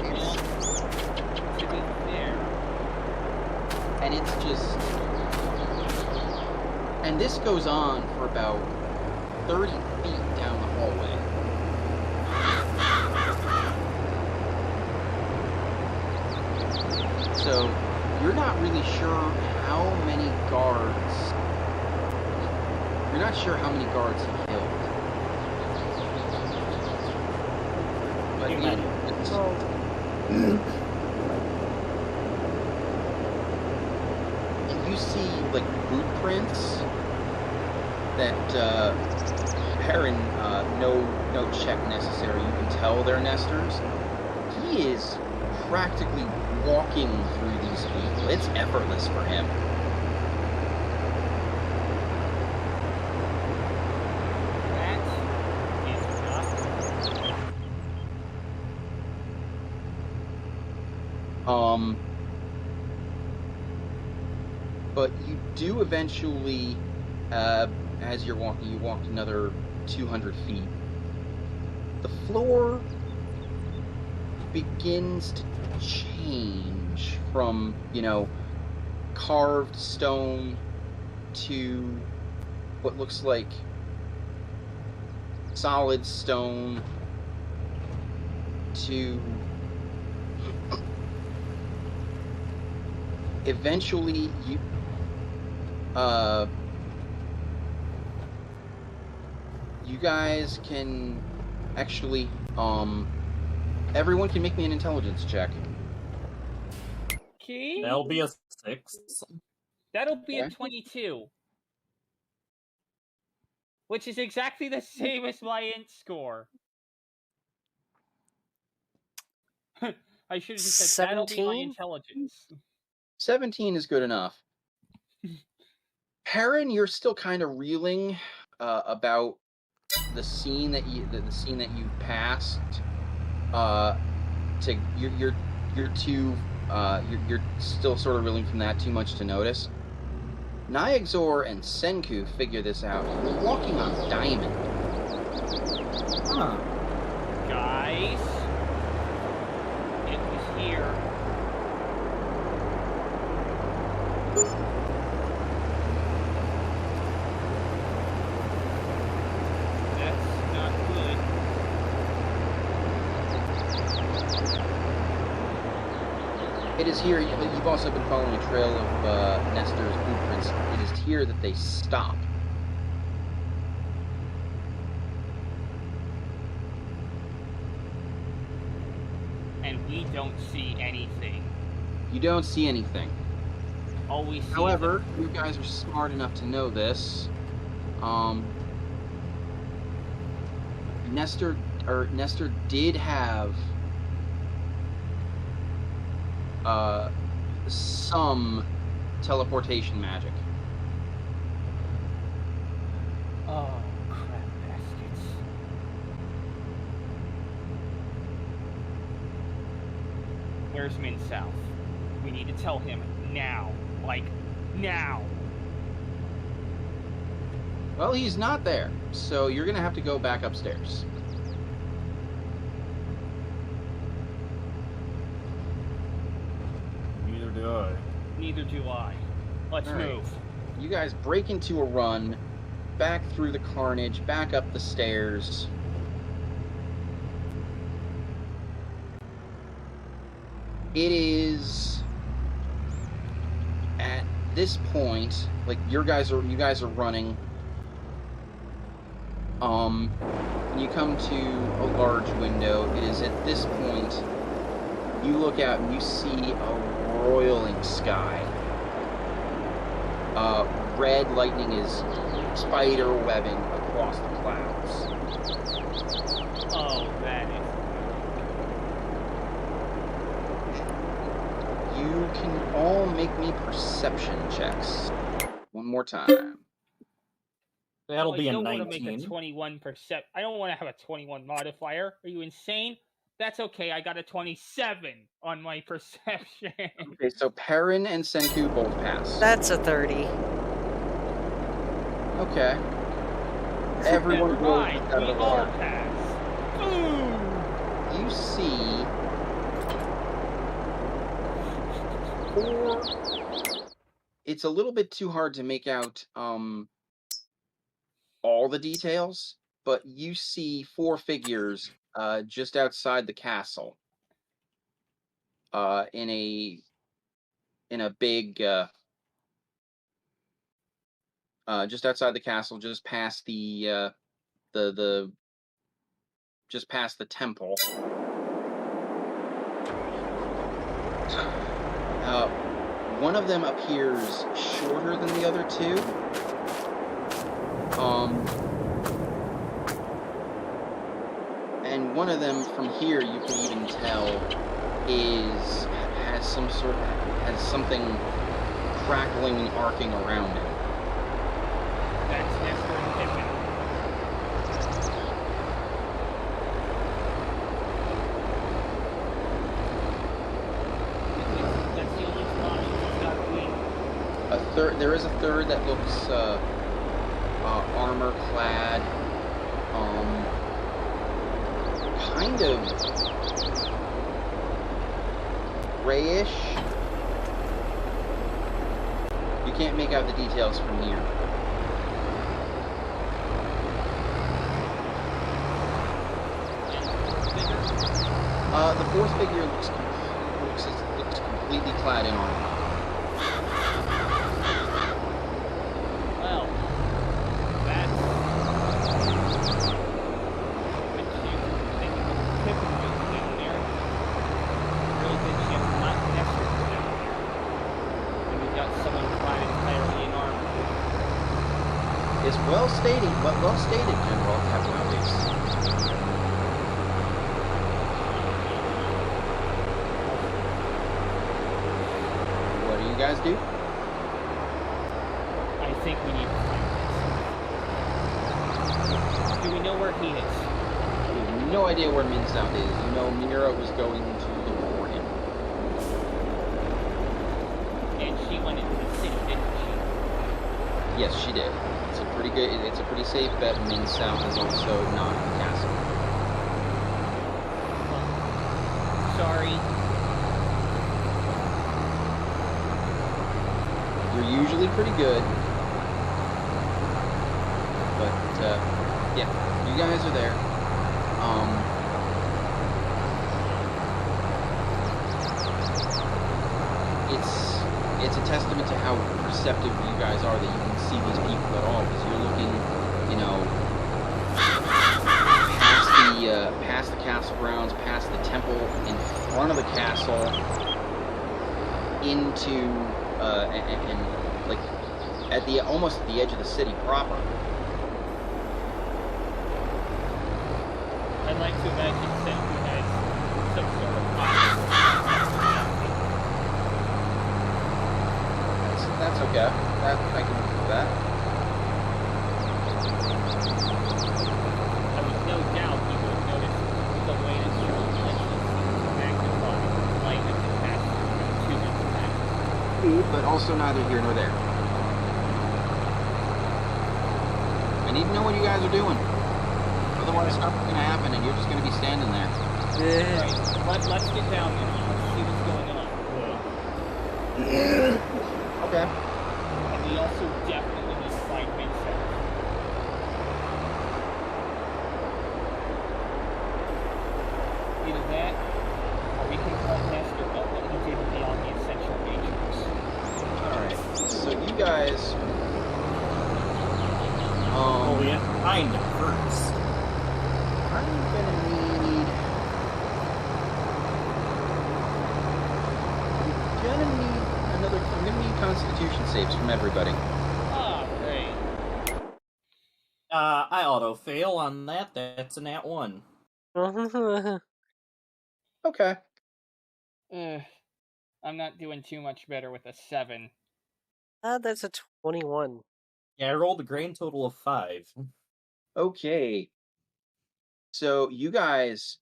S4: Well, to be fair,
S2: And it's just... And this goes on for about 30 feet down the hallway. So, you're not really sure how many guards... You're not sure how many guards he killed. But
S3: You
S2: he-
S3: might.
S2: it's- and you see, like, boot prints that, Perrin, no check necessary. You can tell they're Nestors. He is practically walking through these people. It's effortless for him.
S4: that is not
S2: But you do eventually, as you're walking, you walked another 200 feet. The floor begins to change from, carved stone to what looks like solid stone to eventually you guys can actually everyone can make me an intelligence check.
S4: key.
S3: That'll be a 6.
S4: That'll be a
S2: Okay.
S4: 22. Which is exactly the same as my int score. I should have just said that'll be my
S1: 17?
S4: intelligence.
S2: 17 is good enough. Perrin, you're still kind of reeling about the scene that you passed. You're still sort of reeling from that. Too much to notice. Nyexor and Senku figure this out. You're walking on diamond.
S3: Huh.
S4: Guys, it was here. That's not good.
S2: It is here. You've also been following a trail of Nestor's blueprints. It is here that they stop.
S4: And we don't see anything.
S2: You don't see anything.
S4: All we see
S2: However, you guys are smart enough to know this. Nestor did have some teleportation magic.
S4: Oh, crap baskets. Where's Min South? We need to tell him now. Like, now.
S2: Well, he's not there, so you're gonna have to go back upstairs.
S3: Neither do I.
S4: Neither do I. Let's
S2: All right.
S4: move.
S2: You guys break into a run, back through the carnage, back up the stairs. It is at this point, like you guys are running. When you come to a large window, it is at this point you look out and you see a roiling sky. Red lightning is spider webbing across the clouds.
S4: Oh, that is...
S2: You can all make me perception checks. One more time.
S3: That'll
S4: I
S3: be a
S4: don't want to make
S3: 19.
S4: a 21%. I don't want to have a 21 modifier. Are you insane? That's okay. I got a 27 on my perception.
S2: Okay, so Perrin and Senku both pass.
S1: That's a 30.
S2: Okay. Everyone
S4: Never
S2: goes
S4: mind.
S2: out
S4: We
S2: of the
S4: all
S2: water.
S4: pass.
S2: You see 4. It's a little bit too hard to make out all the details, but you see 4 figures just outside the castle. In a big just outside the castle, just past the just past the temple. One of them appears shorter than the other 2. And one of them from here you can even tell has something crackling and arcing around it.
S4: That's Nestor and Pippin. That's the only spot that's got a wing.
S2: There is a third that looks armor clad, kind of grayish. You can't make out the details from here. The 4th figure looks completely clad in armor.
S4: Well, that's good chance. They can Pippin was down there. Really good chance not Nestor was down there. And we've got someone clad entirely in armor.
S2: It's well stated, General Captain Obvious. What do you guys do?
S4: I think we need to find this. Do we know where he is?
S2: You have no idea where Minsound is. You know Mira was going to look for him.
S4: And she went into the city, didn't she?
S2: Yes, she did. It's a pretty safe bet Minsound is also not in the castle.
S4: Sorry.
S2: You're usually pretty good. But, yeah, you guys are there. It's a testament to how perceptive you guys are that you can see these people at all, because you're looking, you know, past the castle grounds, past the temple, in front of the castle, into and like at the almost at the edge of the city proper.
S4: I'd like to imagine Senku has some sort of
S2: That's okay. I can do that.
S4: I would no doubt he would have noticed the way that you magnify light that can pass through to that.
S2: But also neither here nor there. I need to know what you guys are doing. Otherwise, stuff's gonna happen, and you're just gonna be standing there.
S4: Right. Let's get down there. Let's see what's going on.
S2: Okay.
S4: And we also definitely need to find Vincent. Either that, or we can tell Nestor about what he did beyond the essential matrix.
S2: Alright. So you guys...
S3: Well, we have to find him first.
S2: I'm gonna need... I'm gonna need Constitution saves from everybody.
S4: Ah, great.
S3: I auto-fail on that. That's a nat 1.
S2: Okay.
S4: I'm not doing too much better with a 7.
S1: That's a 21.
S3: Yeah, I rolled a grand total of 5.
S2: Okay. So you guys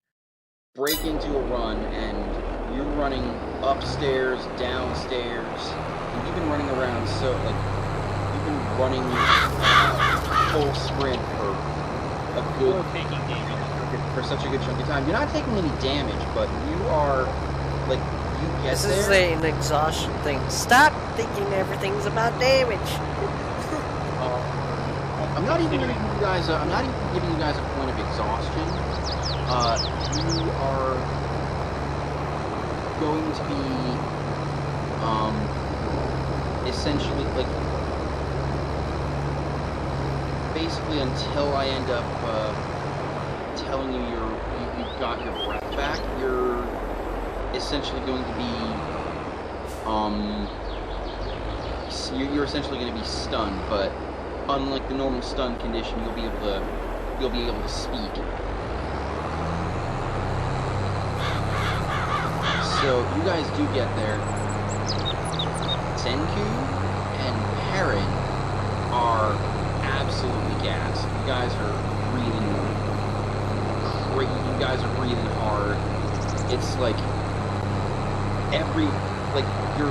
S2: break into a run, and you're running upstairs, downstairs, and you've been running around. So like you've been running full sprint for a good
S4: We're taking damage.
S2: for such a good chunk of time. You're not taking any damage, but you are, like, you get
S1: This
S2: there.
S1: is an exhaustion thing. Stop thinking everything's about damage.
S2: I'm not even giving you guys. I'm not even giving you guys a point of exhaustion. You are going to be, essentially like, basically until I end up telling you you've got your breath back. You're essentially going to be, you're essentially going to be stunned, but unlike the normal stun condition, you'll be able to speak. So you guys do get there. Senku and Perrin are absolutely gassed. You guys are breathing great. You guys are breathing hard. It's like you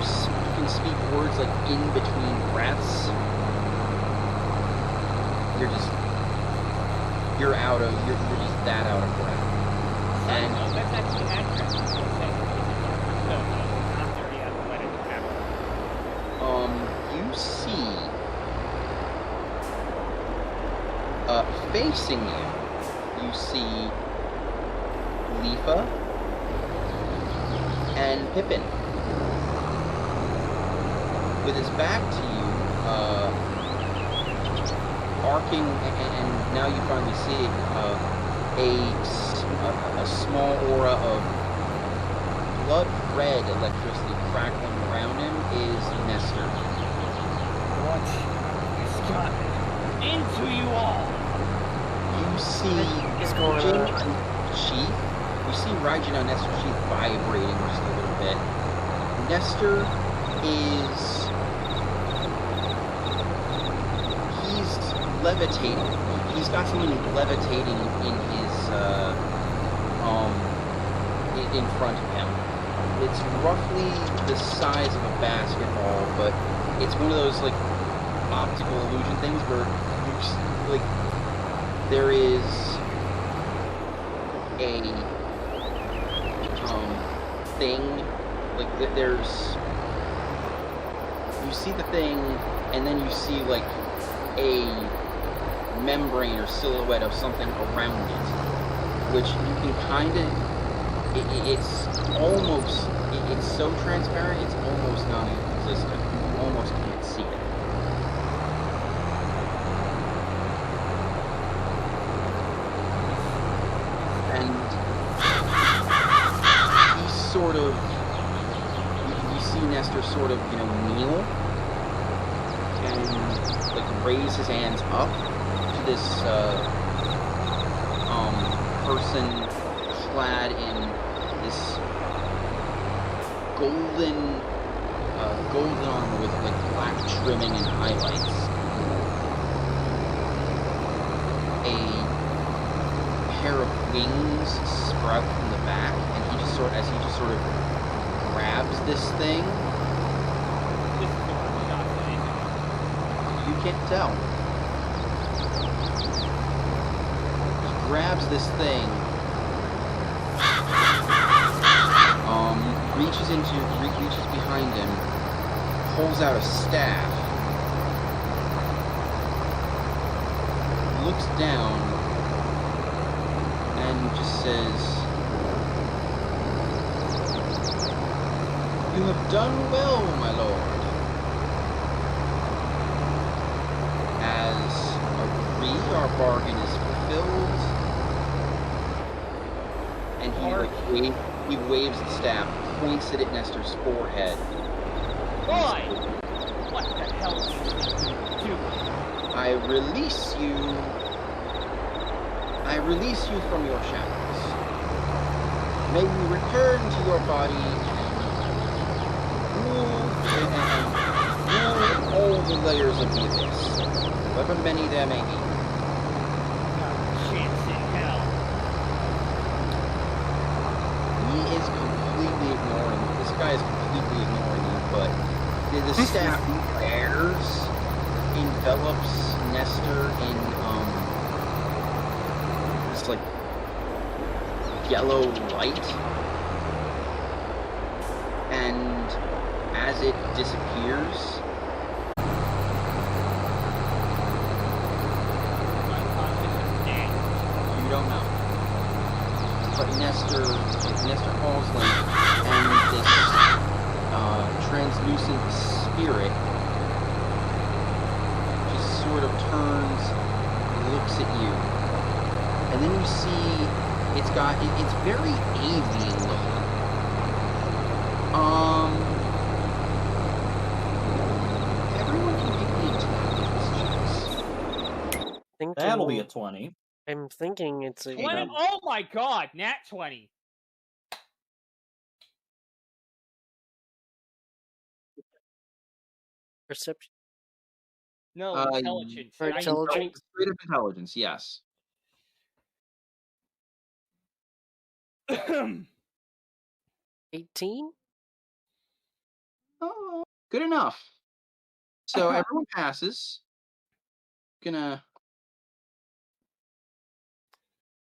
S2: can speak words like in between breaths. You're just that out of breath. And
S4: No, that's actually accurate. So, not there yet, but it's happening.
S2: you see, facing you see Leafa and Pippin. With his back to you, arcing, and now you finally see a small aura of blood red electricity crackling around him is Nestor.
S4: What has gotten into you all?
S2: You see
S1: What's going
S2: Raijin
S1: on?
S2: on Chief. You see Raijin on Nestor's Chief vibrating just a little bit. Nestor is... he's levitating. He's got something levitating in his, in front of him. It's roughly the size of a basketball, but it's one of those, like, optical illusion things where you just, like, there is a thing, like there's, you see the thing, and then you see like a membrane or silhouette of something around it, which you can kind of, it's almost, it's so transparent, it's almost non-existent. You almost can't see it. Sort of, you see Nestor sort of, kneel and like raise his hands up to this person clad in this golden armor with like black trimming and highlights. A pair of wings sprout from the back, and he just sort of grabs this thing.
S4: This is the one shot to anything.
S2: You can't tell. He grabs this thing. Reaches behind him, pulls out a staff, looks down, and just says, "You have done well, my lord. As agreed, our bargain is fulfilled." And he waves the staff, points it at Nestor's forehead.
S4: Boy! What the hell did you do?
S2: I release you from your shackles. May you return to your body and rule all the layers of the abyss, however many there may be.
S4: Not a chance in hell.
S2: He is completely ignoring you. This guy is completely ignoring you, but the staff envelops Nestor in this like yellow light, and as it disappears, you don't know. But Nestor Halsland and this translucent spirit just sort of turns, looks at you, and then you see it's very alien looking. Everyone can make me intelligence checks.
S3: That'll be a 20.
S1: I'm thinking it's a...
S4: Oh my god, nat 20.
S1: Perception.
S4: No, intelligence.
S1: For intelligence?
S2: Straight up intelligence, yes.
S1: 18?
S2: Oh, good enough. So everyone passes. Gonna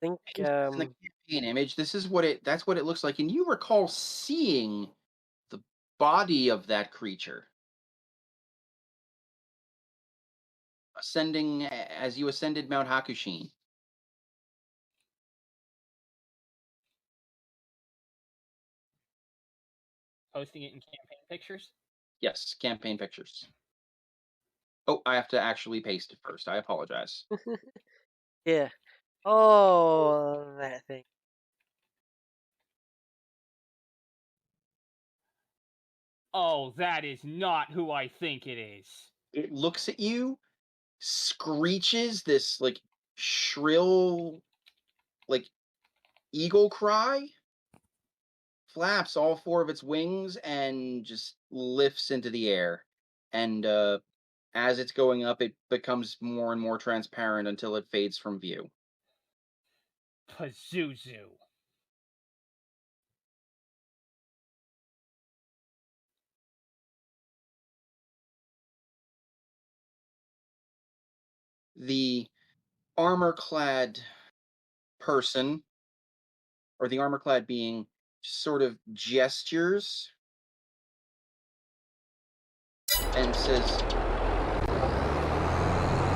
S1: think,
S2: in the campaign image, that's what it looks like, and you recall seeing the body of that creature ascending as you ascended Mount Hakushin.
S4: Posting it in campaign pictures?
S2: Yes, campaign pictures. Oh, I have to actually paste it first. I apologize.
S1: yeah. Oh, that thing.
S4: Oh, that is not who I think it is.
S2: It looks at you, screeches this like shrill, like eagle cry, flaps all four of its wings, and just lifts into the air. And as it's going up, it becomes more and more transparent until it fades from view.
S4: Pazuzu.
S2: The armor-clad person, or the armor-clad being, sort of gestures and says,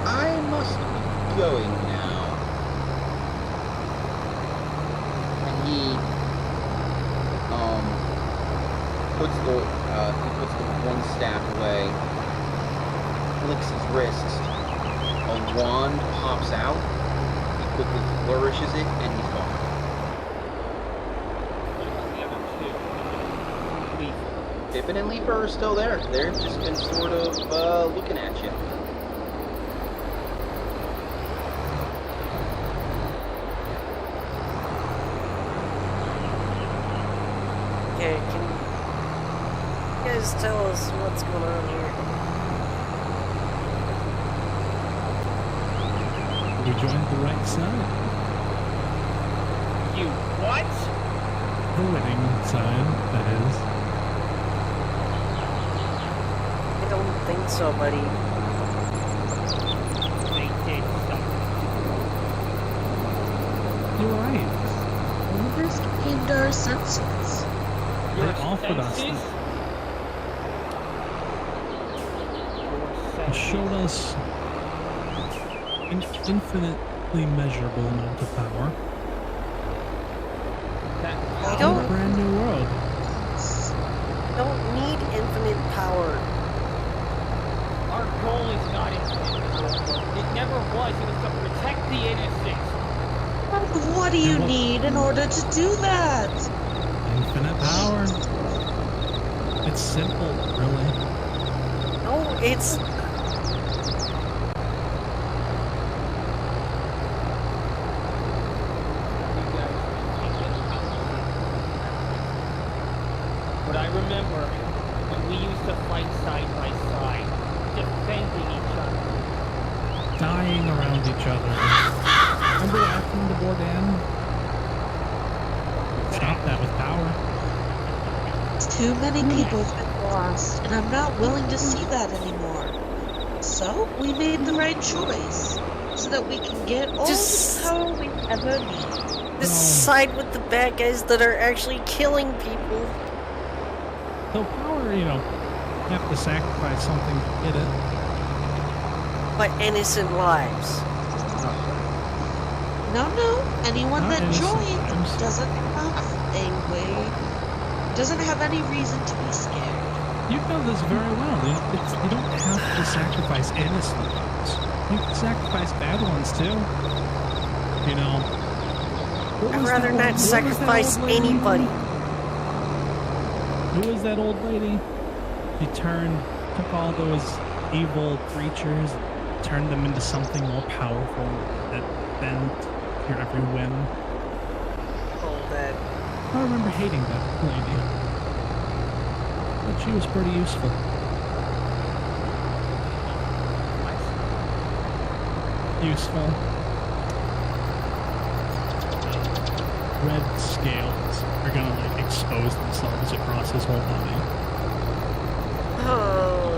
S2: I must be going now. And he puts the one staff away, flicks his wrist, a wand pops out, he quickly flourishes it, and he's gone. Pippin and Leaper are still there. They've just been sort of looking at you.
S1: Okay, can you guys tell us what's going on here?
S5: We joined the right side.
S4: You what?
S5: The winning side, that is.
S1: I don't think so, buddy.
S4: They did something.
S5: You're right.
S6: We just came to our senses.
S5: They offered us
S4: senses?
S5: this. They showed us an infinitely measurable amount of power.
S1: I
S5: In a
S1: don't
S5: brand new world.
S1: need infinite power.
S4: Our goal is not infinite. It never was. It was to protect the innocent.
S6: What do you
S5: And what-
S6: need in order to do that?
S5: Infinite power. It's simple, really.
S1: No, it's...
S4: But I remember when we used to fight side by side, defending each other.
S5: Dying around each other. Remember what happened to Bordan? Stop that with power.
S6: Too many people have been lost, and I'm not willing to see that anymore. So, we made the right choice, so that we can get all
S1: Just-
S6: the power we ever need.
S1: side with the bad guys that are actually killing people.
S5: So power, you have to sacrifice something to get it.
S1: But innocent lives.
S6: No. Anyone
S5: Not
S6: that
S5: innocent
S6: joins
S5: lives.
S6: doesn't have any reason to be scared.
S5: You know this very well. You don't have to sacrifice innocent ones. You can sacrifice bad ones too.
S1: I'd rather not sacrifice anybody.
S5: Who was that old lady? She took all those evil creatures, turned them into something more powerful that bent your every whim.
S1: Oh, that.
S5: I remember hating that lady. But she was pretty useful. Useful. Red scales are gonna expose themselves across his whole body.
S1: Oh.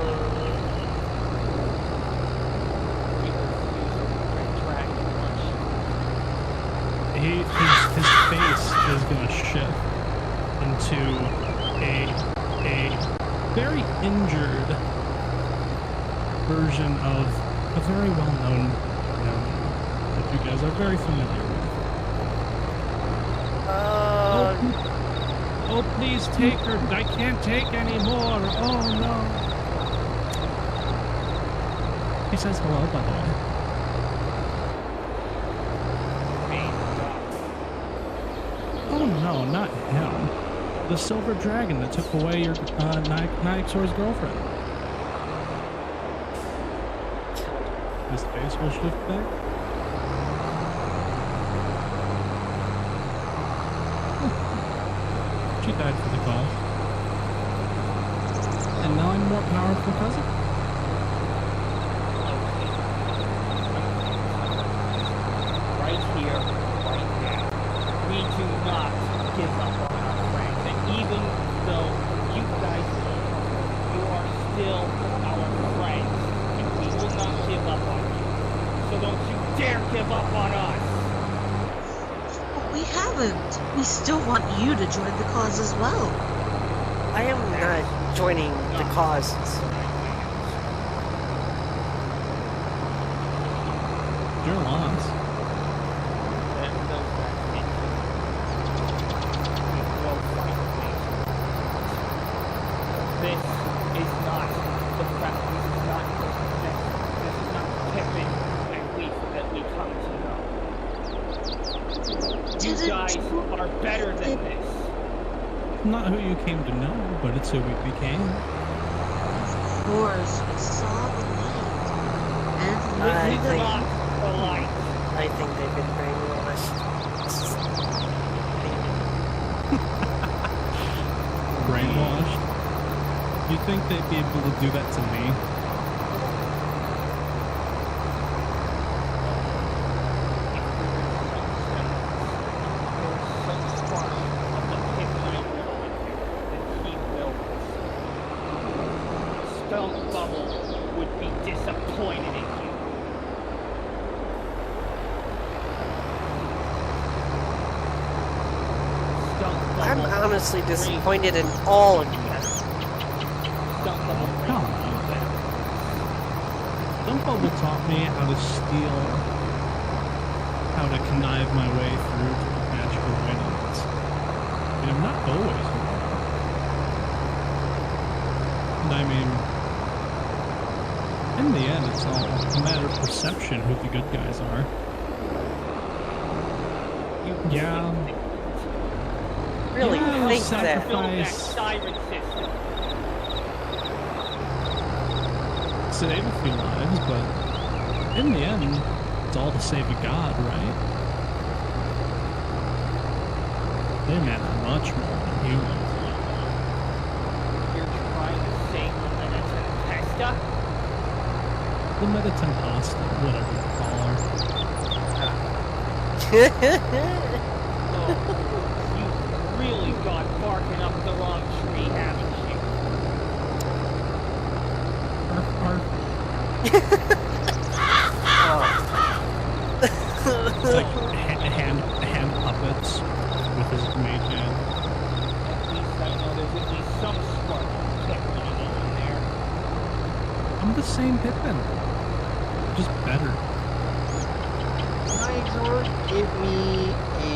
S5: His face is gonna shift into a very injured version of a very well-known that you guys are very familiar with. Oh, please take her. I can't take anymore. Oh, no. He says hello, by the way. Oh, no, not him. The silver dragon that took away your Nyxor's girlfriend. His face will shift back. She died for the cause. And now I'm more powerful because of it.
S4: Right here, right now. We do not give up on our friends. And even though you guys you are still our friends. And we will not give up on you. So don't you dare give up on us!
S6: We haven't. We still want you to join the cause as well.
S1: I am not joining the causes.
S5: Your loss.
S4: This is not the fact. This is not Pippin and Leaf that we come to know. You guys are better than this.
S5: Not who you came to know, but it's who we became.
S6: Of course, we saw the light. And
S1: I
S6: lived
S1: think-
S6: the
S4: Not the light.
S1: I think they've been brainwashed.
S5: Brainwashed. You think they'd be able to do that to me?
S4: Stone Bubble would be disappointed in you. Stone
S1: I'm
S4: Bubble
S1: honestly disappointed in all of you.
S4: Stone Bubble
S5: Come on. Dumbo taught me how to steal, how to connive my way through to magical winnings. And I'm not always wrong. And I mean, in the end, it's all a matter of perception who the good guys are. Yeah.
S1: Really
S5: Yeah,
S1: think
S5: sacrifice.
S1: that.
S4: build that siren system.
S5: Save a few lives, but in the end, it's all to save a god, right? They matter much more than humans.
S4: You're trying to save the Testa?
S5: The Metatempasta, whatever you call her.
S4: Oh, you really got barking up the wrong tree, haven't you?
S5: Arf, arf. It's like hand puppets. same Pippin. Just better.
S2: Nigel, give me a.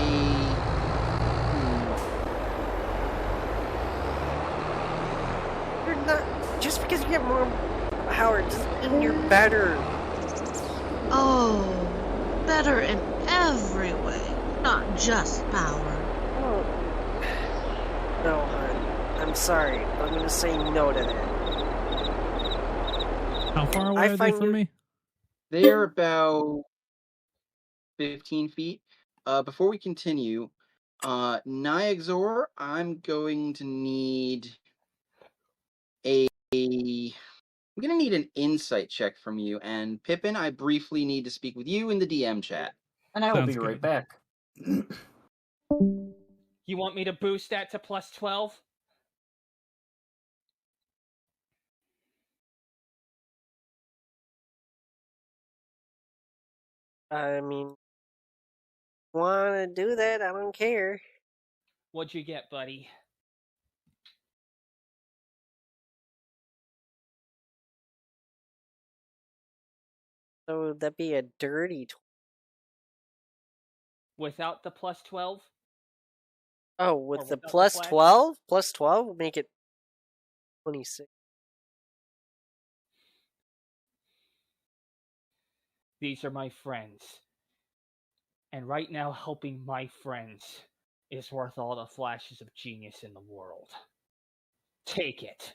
S1: You're not. Just because you get more power doesn't mean you're better.
S6: Oh, better in every way, not just power.
S1: Oh. No, hon. I'm sorry, but I'm gonna say no to that.
S5: How far away
S1: I
S5: are they
S1: find
S5: from
S1: you-
S5: me?
S2: They're about 15 feet. Before we continue, Niaxor, I'm going to need I'm gonna need an insight check from you. And Pippin, I briefly need to speak with you in the DM chat.
S3: And I will
S5: Sounds
S3: be right
S5: good.
S3: back.
S4: You want me to boost that to plus 12?
S1: I mean, wanna do that? I don't care.
S4: What'd you get, buddy?
S1: So would that be a dirty?
S4: Without the plus 12?
S1: Oh,
S4: Or
S1: with the
S4: without the
S1: plus
S4: flash?
S1: 12? Plus 12 would make it 26.
S4: These are my friends. And right now, helping my friends is worth all the flashes of genius in the world. Take it.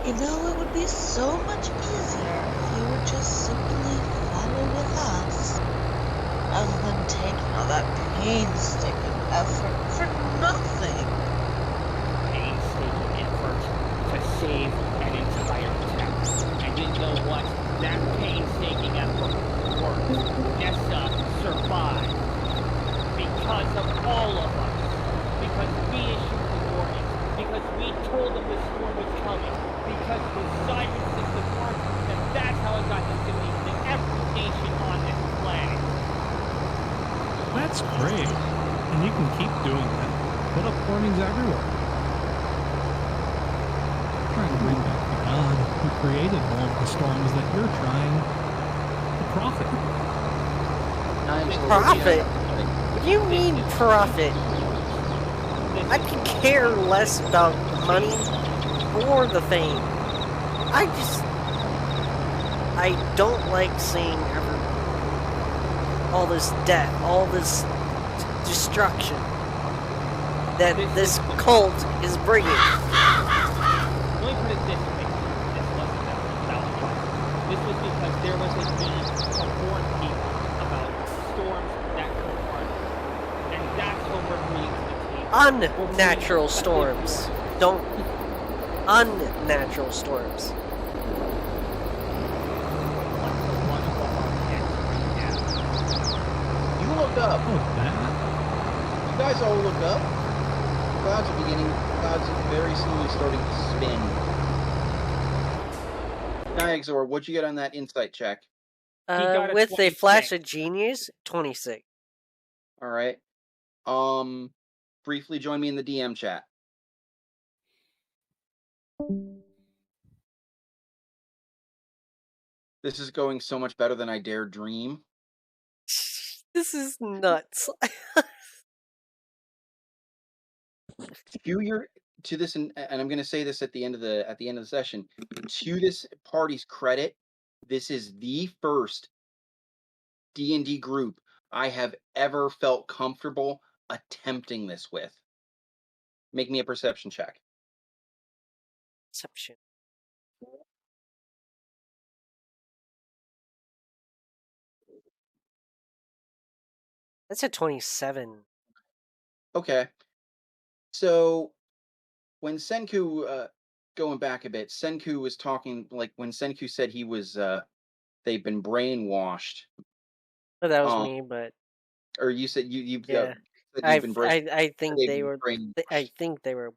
S6: You know, it would be so much easier if you would just simply follow with us, rather than taking all that painstaking effort for nothing.
S4: Painstaking effort to save an entire town. And you know what? That painstaking effort worked. Nessa survived. Because of all of us. Because we issued the warning. Because we told them the storm was coming. Because the Poseidon system worked. And that's how it got distributed to every nation on this planet.
S5: That's great. And you can keep doing that. Put up warnings everywhere. Trying to bring back the God who created all of the storms that you're trying to profit.
S1: Profit? What do you mean profit? I could care less about the money or the fame. I don't like seeing all this death, all this destruction that this cult is bringing.
S4: Let me put it this way. This wasn't about you. This was because there was a need to warn people about storms that could harm. And that's what we're bringing to the table.
S1: Unnatural storms. Don't. Unnatural storms.
S2: You look up.
S5: Oh, that?
S2: You guys all look up. Clouds are very slowly starting to spin. Niaxor, what'd you get on that insight check?
S4: got a
S1: With a flash
S4: 26.
S1: of genius, 26.
S2: All right. Briefly join me in the DM chat. This is going so much better than I dare dream.
S1: This is nuts.
S2: To this, and I'm going to say this at the end of the session. To this party's credit, this is the first D&D group I have ever felt comfortable attempting this with. Make me a perception check.
S1: Perception. That's a 27.
S2: Okay. So when Senku, going back a bit, Senku was talking, like when Senku said he was, they've been brainwashed.
S1: Well, that was me, but
S2: Or you said you
S1: yeah,
S2: said
S1: I
S2: you've been brainwashed.
S1: I think
S2: They've
S1: they
S2: been
S1: were.
S2: brainwashed.
S1: I think they were.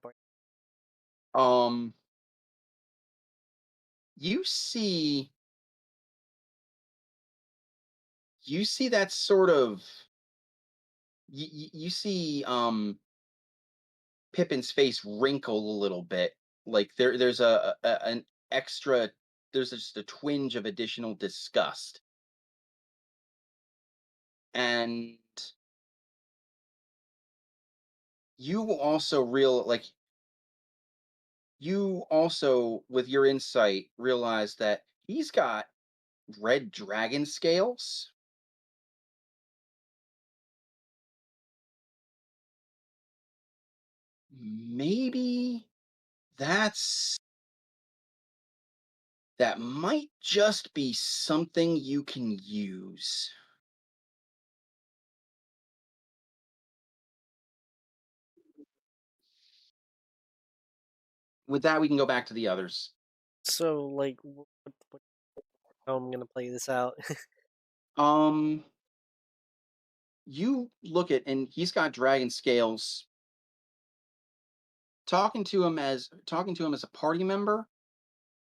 S2: You see that sort of you see Pippin's face wrinkle a little bit. Like there's an extra, there's just a twinge of additional disgust. And you also with your insight realize that he's got red dragon scales. Maybe that might just be something you can use. With that, we can go back to the others.
S1: So, like, how I'm gonna play this out?
S2: You look at, and he's got dragon scales. Talking to him as a party member,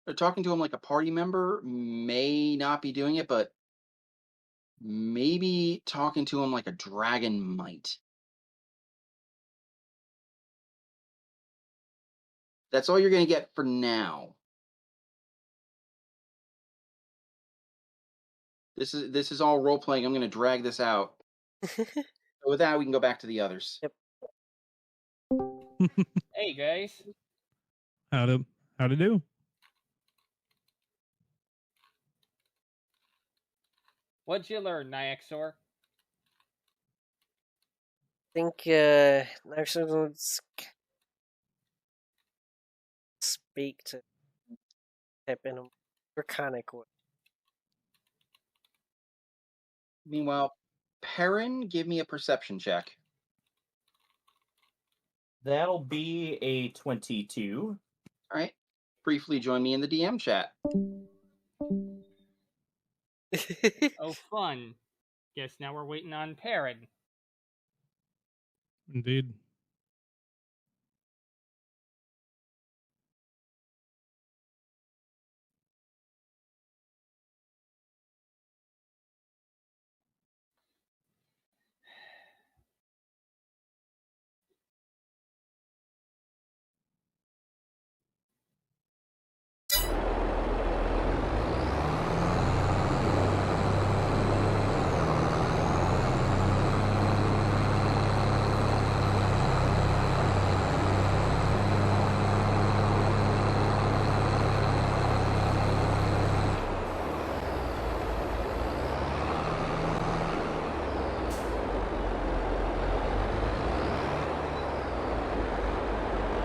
S2: or talking to him like a party member may not be doing it, but maybe talking to him like a dragon might. That's all you're going to get for now. This is all role playing. I'm going to drag this out. So with that, we can go back to the others.
S1: Yep.
S4: Hey guys.
S5: How to do?
S4: What'd you learn, Nyaxor?
S1: I think Nyaxor would speak to Pip in a draconic way.
S2: Meanwhile, Perrin, give me a perception check.
S3: That'll be a 22.
S2: All right. Briefly join me in the DM chat.
S4: Oh, fun. Guess now we're waiting on Perrin.
S5: Indeed.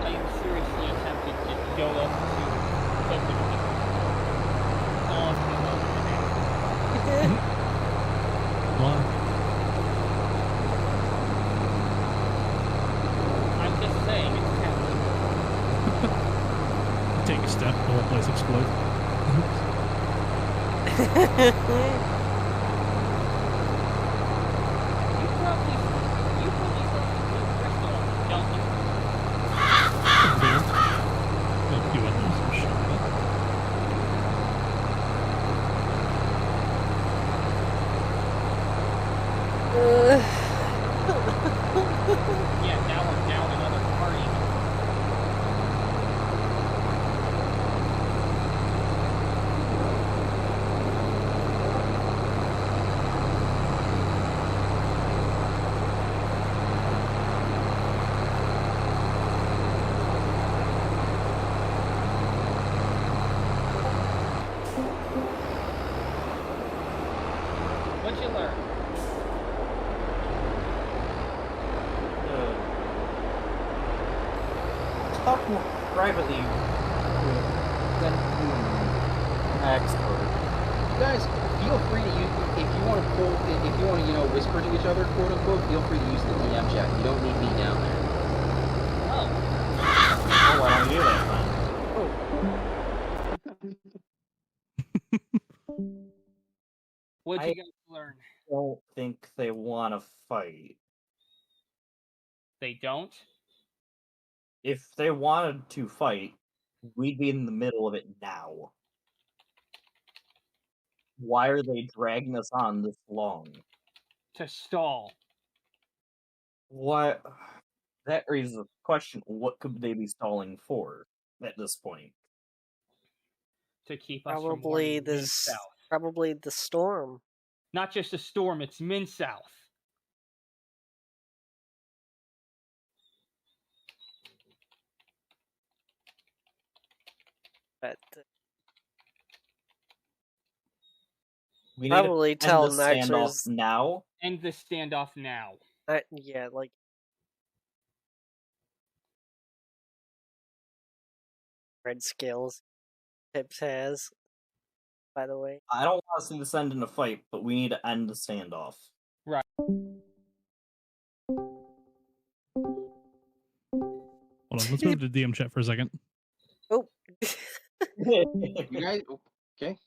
S4: I am seriously tempted to go up to Pip and just toss him over the head.
S5: Why?
S4: I'm just saying, it's tempting.
S5: Take a step, the whole place explodes.
S4: You probably saw the blue crystal, don't you?
S5: A few others, I'm sure.
S4: Yeah, now we're down another party. What'd you learn?
S3: Talk more privately with expert.
S2: Guys, feel free to use, if you want to whisper to each other, quote unquote, feel free to use the DM chat. You don't need me down there.
S4: Oh,
S3: Oh, why don't you do that then?
S4: what'd you guys learn?
S3: I don't think they want to fight.
S4: They don't?
S3: If they wanted to fight, we'd be in the middle of it now. Why are they dragging us on this long?
S4: To stall.
S3: What? That raises a question. What could they be stalling for at this point?
S4: To keep us
S1: Probably
S4: from warning
S1: this.
S4: Min-South.
S1: Probably the storm.
S4: Not just a storm, it's Min-South.
S1: But
S3: We need
S1: probably
S3: to
S1: tell
S3: end the standoff
S1: Nitros.
S3: now.
S4: End the standoff now.
S1: Yeah, like. Red scales. Pips has. By the way.
S3: I don't want to see this end in a fight, but we need to end the standoff.
S4: Right.
S5: Hold on, let's move to DM chat for a second.
S1: Oh.
S2: You guys, okay?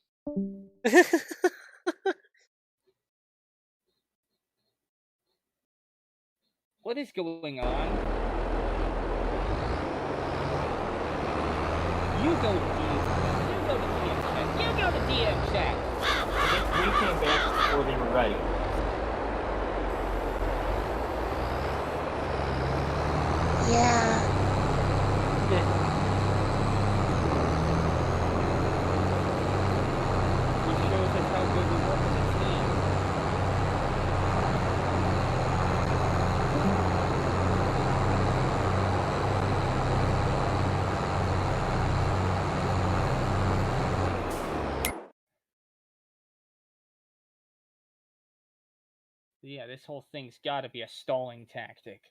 S4: What is going on? You go to DM chat. You go to DM chat.
S3: We came back before they were ready.
S6: Yeah.
S4: Which shows us how good we work as a team. Yeah, this whole thing's gotta be a stalling tactic.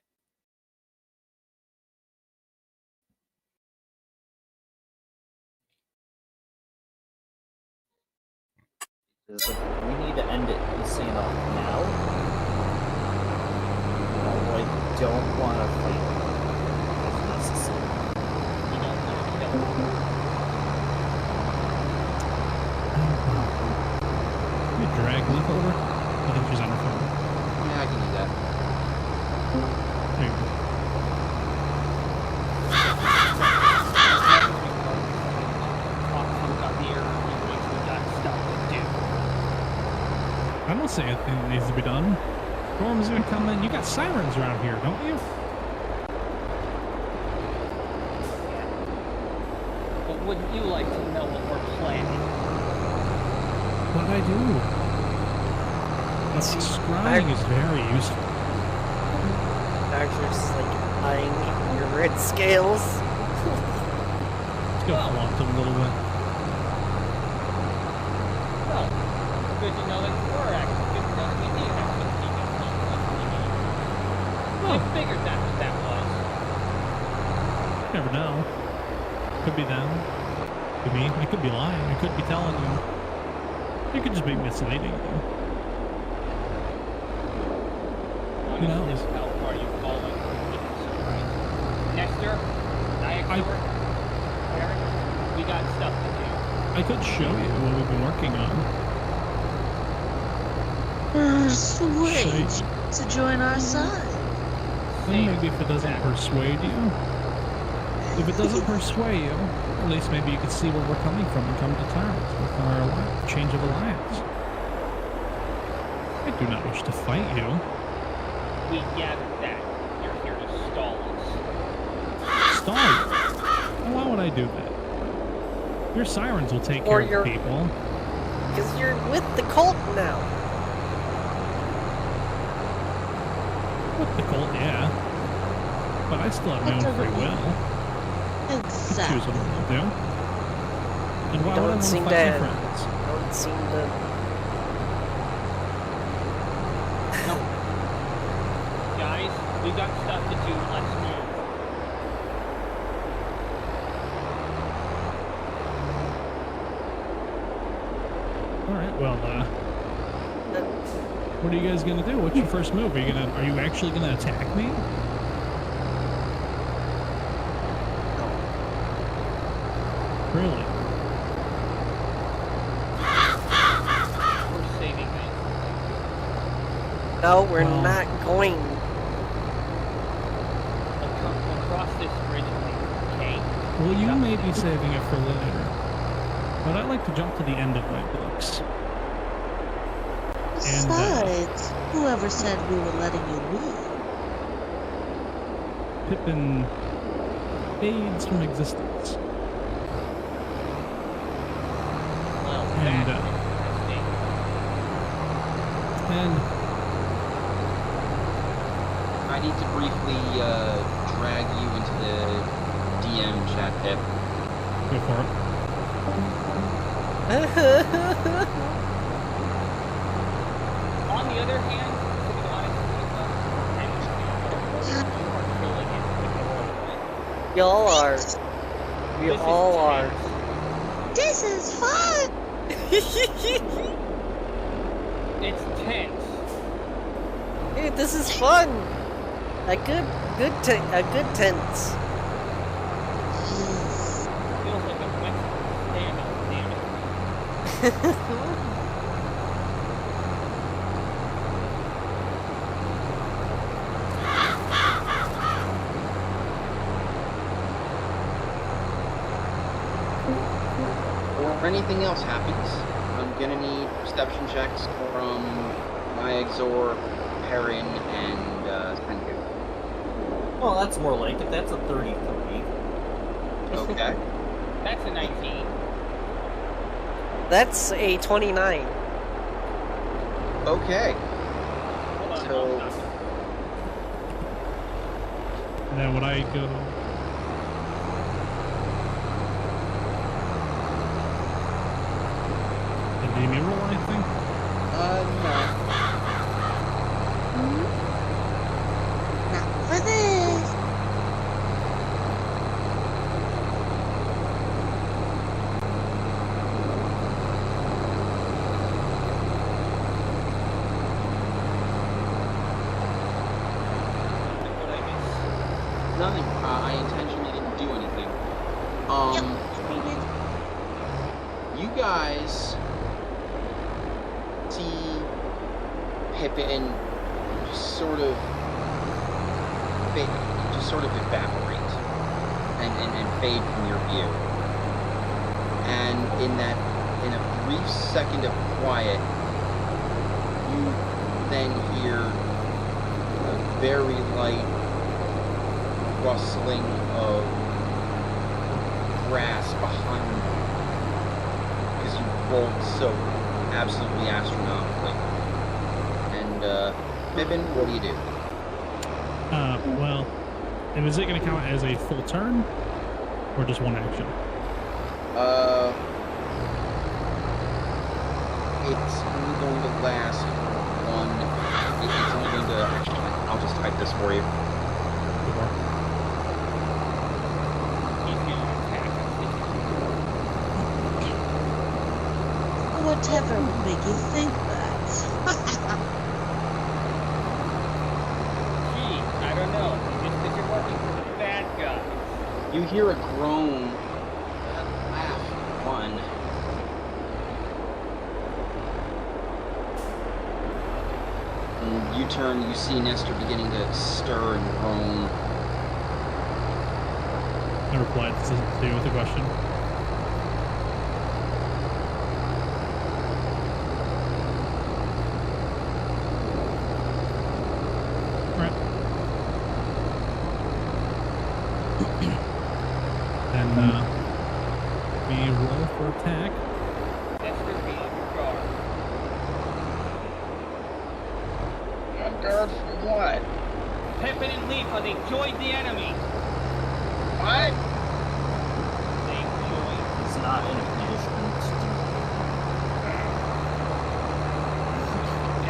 S3: We need to end it the standoff now. I don't want to fight if necessary.
S4: You don't want to kill them.
S5: Can we drag Leaf over? I think she's on her phone.
S2: Yeah, I can do that.
S5: There you go. I don't see anything that needs to be done. Storm's gonna come in. You got sirens around here, don't you?
S4: But wouldn't you like to know what we're planning?
S5: What I do? Scrying is very useful.
S1: Doctor's like eyeing your red scales.
S5: Let's go flaunt a little bit.
S4: Well, good to know that we're active. Good to know that we do have some DND. I figured that's what that was.
S5: Never know. Could be them. Could be. I could be lying. I could be telling you. It could just be misleading you. Who knows?
S4: How far you falling? Nestor, Diactor, Eric, we got stuff to do.
S5: I could show you what we've been working on.
S6: Persuade
S5: Shite.
S6: you to join our side.
S5: Well, maybe if it doesn't persuade you. If it doesn't persuade you, at least maybe you could see where we're coming from and come to terms with our change of alliance. I do not wish to fight you.
S4: We gathered that. You're here to stall us.
S5: Stall you? Why would I do that? Your sirens will take care of the people.
S1: Because you're with the cult now.
S5: With the cult, yeah. But I still have my own free will. I choose
S6: Exactly.
S5: what I'm going to do. And why would I
S1: Don't
S5: want to
S1: seem
S5: fight
S1: to.
S5: my friends?
S1: Don't seem to.
S4: Guys, we got stuff to do. Let's move.
S5: Alright, well, what are you guys gonna do? What's your first move? Are you actually gonna attack me? Really?
S4: We're saving this.
S1: No, we're
S5: Well-
S1: not going.
S4: We'll cross this bridge later, okay?
S5: Well, you may be saving it for later. But I like to jump to the end of my books.
S6: Besides, whoever said we were letting you leave?
S5: Pippin fades from existence.
S4: Well,
S5: And,
S4: that's interesting.
S5: And
S2: I need to briefly drag you into the DM chat, Pip.
S5: go for it.
S4: On the other hand, to be honest with you, you are killing it with the roleplay.
S1: Y'all are. We
S4: This is
S1: all are.
S6: This is fun!
S4: It's tense.
S1: Dude, this is fun. A good tense.
S4: Feels like a Mexican standoff, damn it.
S2: Or anything else happens, I'm gonna need perception checks from Nyexor, Perrin, and Senku.
S3: Well, that's more like it. That's a 33.
S2: Okay.
S4: That's a 19.
S1: That's a 29.
S2: Okay.
S4: Hold on,
S2: So-
S4: hold on.
S5: And then when I go, did me roll anything?
S2: No.
S6: Not for this.
S4: What I missed.
S2: Nothing. I intentionally didn't do anything. You guys see Pippin just sort of evaporate and fade from your view. And in a brief second of quiet, you then hear a very light rustling of grass behind you because you rolled so absolutely astronomically. And Pippin, what do you do?
S5: Well, is it going to count as a full turn, or just one action?
S2: It's only going to last one. It's only going to. Actually, I'll just type this for you.
S4: He's gonna attack us.
S6: Whatever would make you think that?
S4: Gee, I don't know. Just because you're working for the bad guy.
S2: You hear a groan. Laugh. One. And you turn. You see Nestor beginning to stir and groan.
S5: I replied to you with a question. Right. Then we roll for attack.
S4: That's for being guard.
S2: On guard for what?
S4: Pippin and Leafa, they joined the enemy.
S2: What?
S4: They joined.
S3: He's not in a condition to do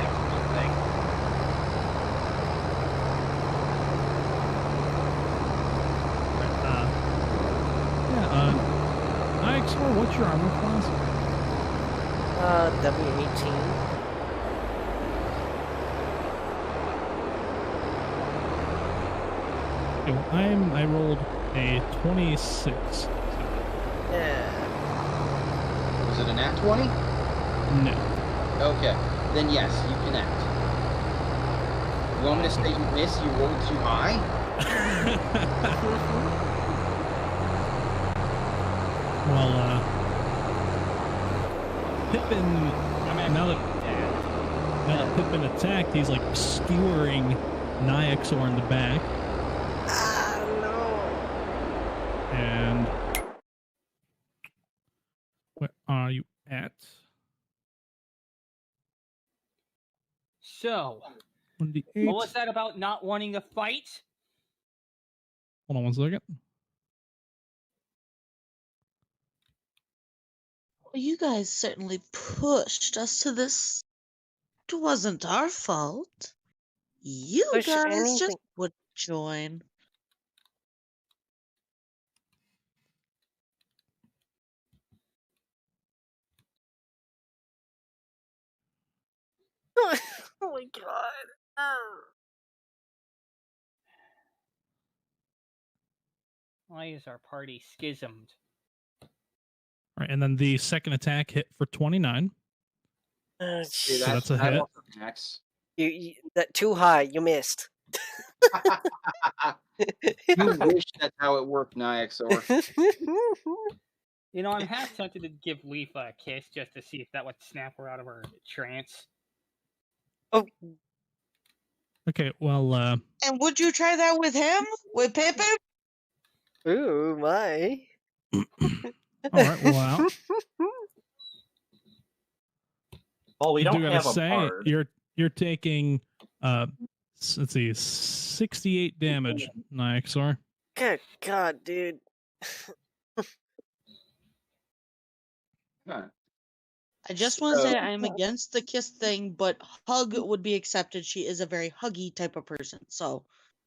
S4: Everything.
S5: Nyexor, what's your armor class?
S1: W18.
S5: I rolled a 26.
S1: Yeah.
S2: Was it a nat 20?
S5: No.
S2: Okay. Then yes, you connect. You want me to say you miss? You rolled too high?
S5: Well, Pippin,
S4: I'm
S5: now
S4: actually dead.
S5: that Pippin attacked, he's like skewering Nyexor in the back. Where are you at?
S4: So,
S5: 1d8.
S4: what was that about not wanting to fight?
S5: Hold on 1 second.
S6: Well, you guys certainly pushed us to this. It wasn't our fault. You
S1: Push
S6: guys
S1: anything.
S6: just would join.
S1: Oh my god. Oh.
S4: Why is our party schismed?
S5: All right, and then the second attack hit for 29.
S1: Oh,
S2: See,
S5: So that's a
S2: that
S5: hit.
S2: also max.
S1: that too high. You missed.
S2: You wish that's how it worked, Nyxor.
S4: You know, I'm half tempted to give Leaf a kiss just to see if that would snap her out of her trance.
S5: Okay, well,
S6: And would you try that with him? With Pippin?
S1: Ooh, my.
S5: all right, well,
S3: Well, we
S5: I
S3: don't
S5: do
S3: have
S5: gotta
S3: a
S5: say,
S3: bard.
S5: you're taking, let's see, 68 damage, Nyxor.
S1: Good god, dude.
S2: Huh.
S6: I just want to
S2: So-
S6: say I'm against the kiss thing, but hug would be accepted. She is a very huggy type of person. So,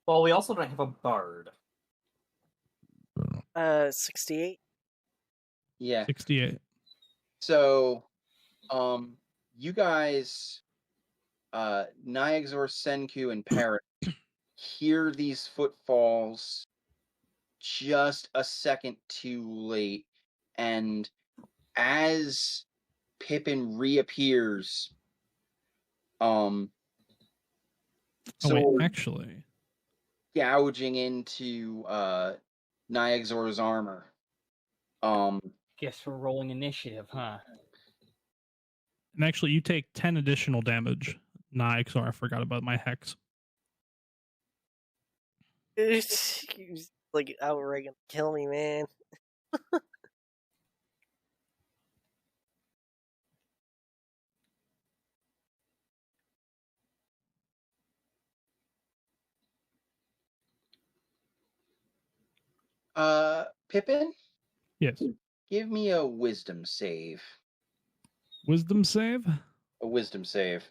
S3: Well, we also don't have a bard.
S1: 68.
S2: Yeah.
S5: 68.
S2: So, you guys, Nyxor, Senku, and Parrot hear these footfalls just a second too late, and as Pippin reappears,
S5: Oh,
S2: sword
S5: wait, actually,
S2: gouging into Nyxor's armor.
S4: Guess we're rolling initiative, huh?
S5: and actually, you take 10 additional damage, Nyxor. I forgot about my hex.
S1: He's like outright gonna kill me, man.
S2: Pippin,
S5: Yes.
S2: give me a wisdom save.
S5: Wisdom save?
S2: A wisdom save.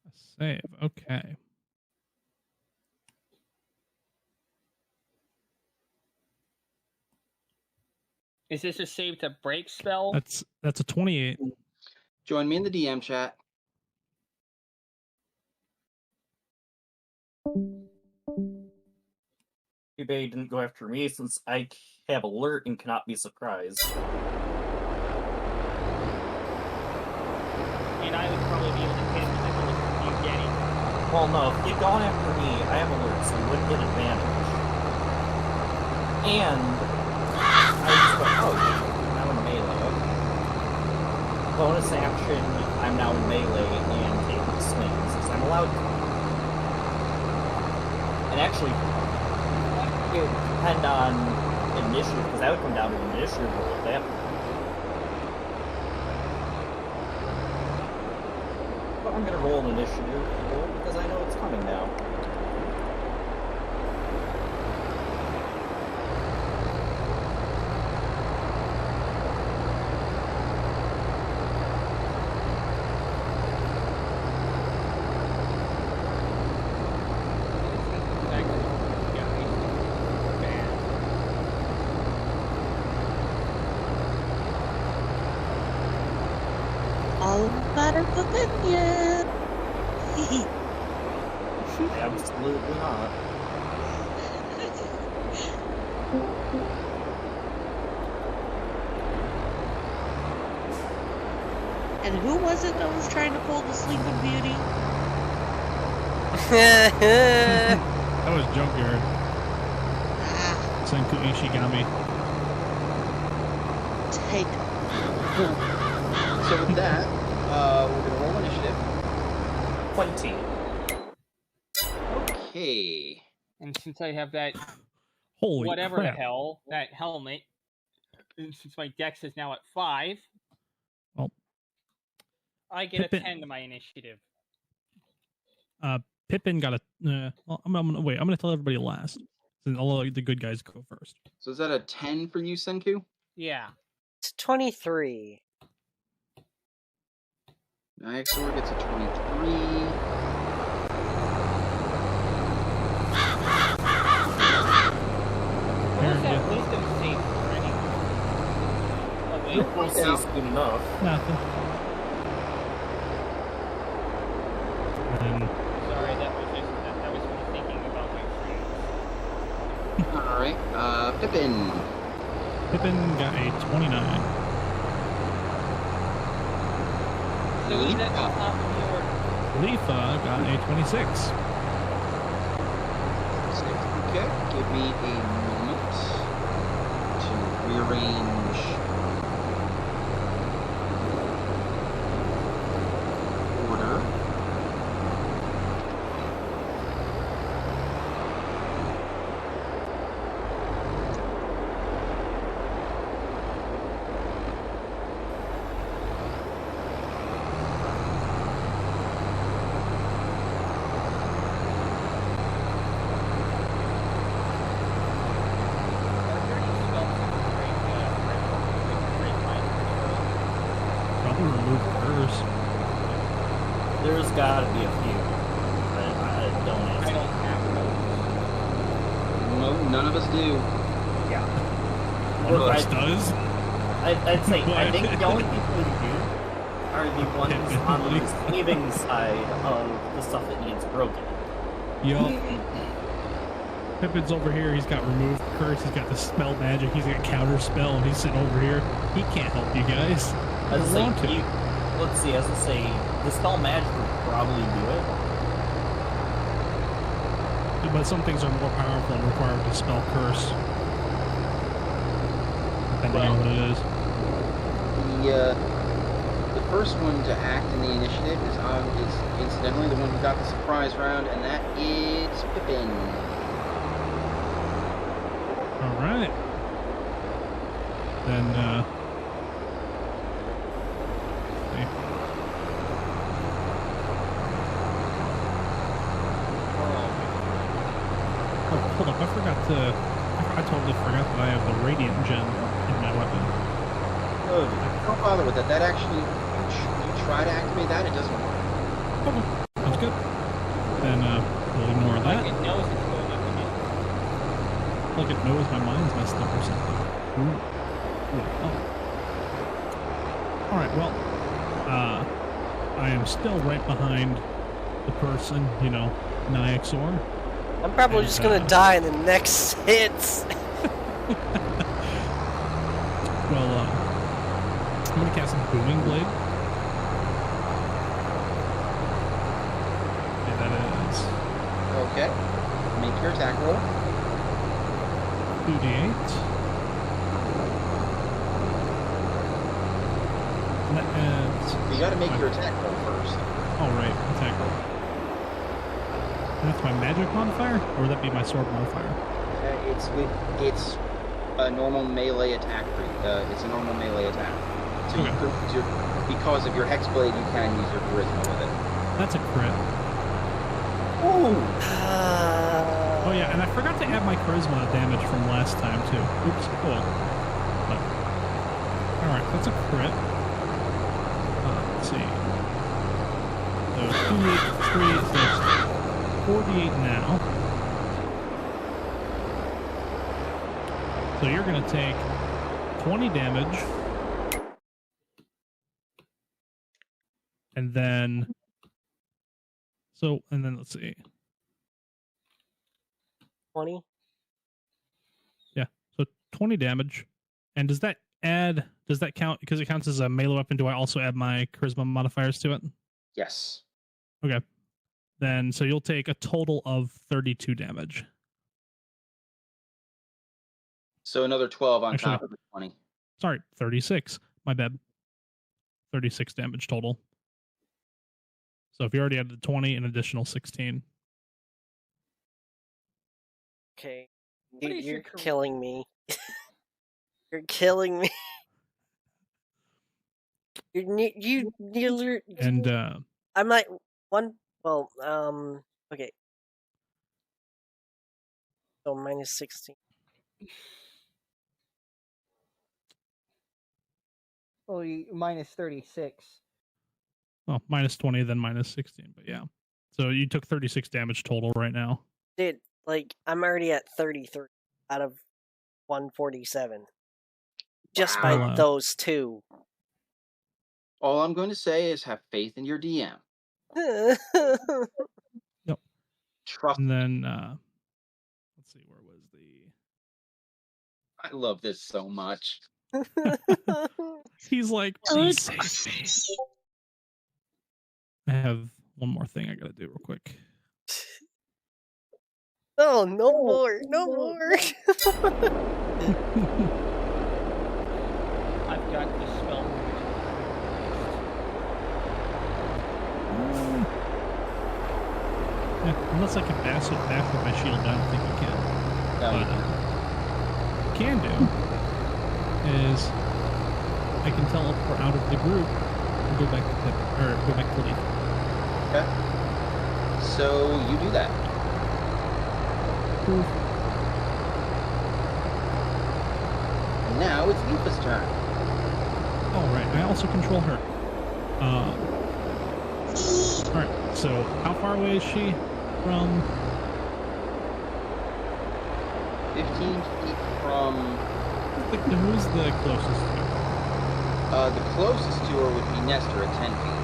S5: A save, okay.
S4: Is this a save to break spell?
S5: That's a 28.
S2: Join me in the DM chat.
S3: Too bad he didn't go after me since I have alert and cannot be surprised.
S4: And I would probably be able to hit him because I was you getting.
S3: Well, no, if he'd gone after me, I have alert, so he wouldn't get advantage. And I just went, oh, I'm in melee. Bonus action, I'm now in melee and taking swings, because I'm allowed to. And actually, it would depend on initiative, because that would come down to an initiative roll at that point. But I'm going to roll an initiative roll because I know it's coming now.
S6: all matter of opinion.
S3: Absolutely not.
S6: And who was it that was trying to pull the Sleeping Beauty?
S5: That was Junkyard.
S6: Ah,
S5: Senku Ishigami.
S6: take.
S2: So with that, we're gonna roll initiative.
S3: 20.
S2: Okay.
S4: And since I have that
S5: Holy
S4: whatever
S5: crap.
S4: the hell, that helmet, since my dex is now at 5,
S5: Well,
S4: I get a
S5: Pippin-
S4: 10 to my initiative.
S5: Pippin got a. Well, I'm gonna tell everybody last. So I'll let the good guys go first.
S2: So is that a 10 for you, Senku?
S4: Yeah.
S1: It's 23.
S2: Nyxor gets a 23.
S4: What was that
S5: yeah.
S4: wisdom save for anyway? Oh, wait.
S3: We'll see soon enough.
S5: Nothing. And
S4: Sorry, that was just that was me thinking about my friends.
S2: Alright, Pippin.
S5: Pippin got a 29.
S4: So who's at the top of the order?
S5: Leafa got a 26.
S2: Okay, give me a moment to rearrange order.
S4: Are there any spells that can break mine pretty
S5: Probably remove hers.
S3: There's got to be a few. But I don't
S4: early? I
S3: answer.
S4: don't have those.
S2: No, none of us do.
S3: Yeah.
S5: One of us
S3: I-
S5: does.
S3: I'd say, I
S5: What?
S3: think the only people who do are the ones on the receiving side of the stuff that needs broken.
S5: Yup. Pippin's over here. He's got remove curse. He's got the spell magic. He's got counter spell. And he's sitting over here. He can't help you guys.
S3: As I
S5: I want
S3: say,
S5: to.
S3: let's see, as I say, the spell magic would probably do it.
S5: But some things are more powerful and require to spell curse. Depending on what it is.
S2: The first one to act in the initiative is incidentally the one who got the surprise round, and that is Pippin.
S5: Alright. Then, see. Oh, hold up. I forgot to. I totally forgot that I have the Radiant Gem in my weapon.
S2: Good. Don't bother with that. That actually, you try to activate that, it doesn't work.
S5: Okay. Sounds good. Then, we'll ignore that.
S4: Like it knows it's going up again.
S5: Like it knows my mind's messed up or something. Ooh. Oh. Alright, well, I am still right behind the person, you know, Nyxor.
S1: I'm probably
S5: And,
S1: just gonna die in the next hits.
S5: Well, I'm gonna cast a Booming Blade. And that is
S2: Okay. Make your attack roll.
S5: 2d8. And that adds...
S2: You gotta make your attack roll first.
S5: Oh, right, attack roll. And that's my magic modifier? Or would that be my sword modifier?
S2: It's a normal melee attack. It's a normal melee attack. So
S5: Okay.
S2: you could, because of your hexblade, you can use your charisma with it.
S5: That's a crit.
S2: Ooh!
S5: Oh yeah, and I forgot to add my charisma damage from last time too. Oops, cool. Alright, that's a crit. Let's see. So 2d8, 3, 6, 4d8 now. So you're gonna take 20 damage. And then let's see.
S1: 20?
S5: Yeah. So 20 damage. And does that count because it counts as a melee weapon? Do I also add my charisma modifiers to it?
S2: Yes.
S5: Okay. Then so you'll take a total of 32 damage.
S2: So another 12 on
S5: Actually-
S2: top of the 20.
S5: Sorry, 36. My bad. 36 damage total. So if you already added 20, an additional 16.
S1: Okay.
S4: What is
S1: You're
S4: your charisma?
S1: killing me. You're killing me. You
S5: And
S1: I might one. Well, okay. So minus 16.
S4: Oh, minus 36.
S5: well, minus 20, then minus 16. But yeah, so you took 36 damage total right now.
S1: Dude, like I'm already at 33 out of 147. Just by
S2: Wow.
S1: those two.
S2: All I'm going to say is have faith in your DM.
S5: Yep.
S2: Trust.
S5: And then let's see, where was the?
S2: I love this so much.
S5: He's like, please save me. I have one more thing I gotta do real quick.
S1: Oh, no more. No more.
S4: I've got this spell.
S5: Yeah, unless I can bash it back with my shield, I don't think you can.
S2: No,
S5: But what I can do is I can teleport out of the group and go back to Pip, or go back to Leaf.
S2: okay. So you do that. And now it's Leafa's turn.
S5: All right, I also control her. All right, so how far away is she from?
S2: 15 feet from.
S5: Who's the closest to her?
S2: The closest to her would be Nestor at 10 feet.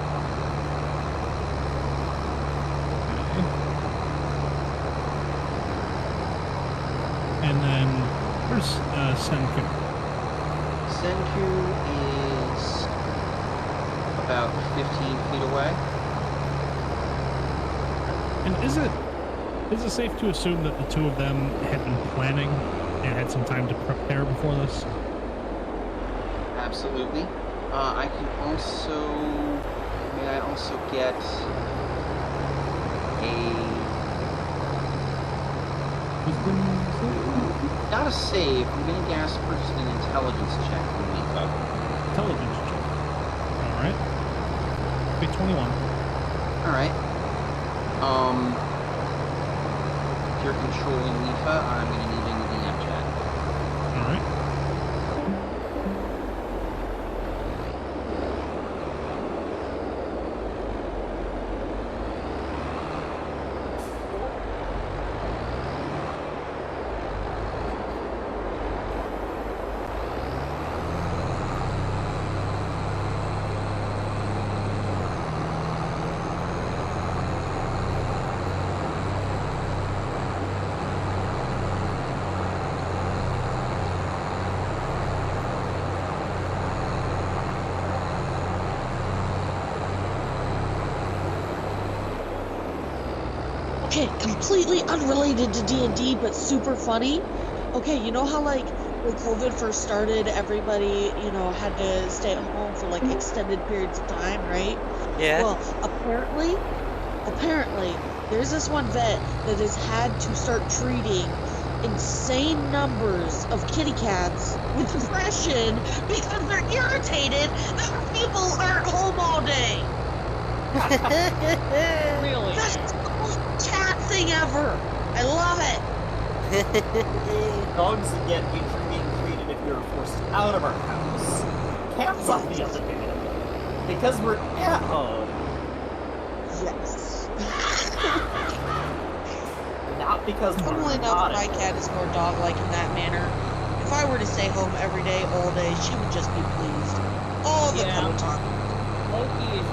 S5: Okay. And then where's Senku?
S2: Senku is about 15 feet away.
S5: And is it safe to assume that the two of them had been planning and had some time to prepare before this?
S2: Absolutely. I can also. May I also get not a save. I'm going to ask for just an intelligence check from Leafa.
S5: Intelligence check. All right. Okay, 21.
S2: All right. If you're controlling Leafa, I'm going to need in the DM chat.
S5: All right.
S6: Okay, completely unrelated to D&D, but super funny. Okay, you know how, like, when COVID first started, everybody, you know, had to stay at home for, like, extended periods of time, right?
S1: Yeah.
S6: Well, apparently, there's this one vet that has had to start treating insane numbers of kitty cats with depression because they're irritated that people aren't home all day.
S4: Really?
S6: That's the most cat thing ever. I love it.
S3: Dogs get being treated if you're forced out of our house. Cats, on the other hand, because we're at home,
S6: Yes.
S3: not because we're
S6: Funnily
S3: not
S6: enough, my
S3: at home.
S6: cat is more dog-like in that manner. If I were to stay home every day, all day, she would just be pleased. All the
S4: Yeah.
S6: time.
S4: Loki is.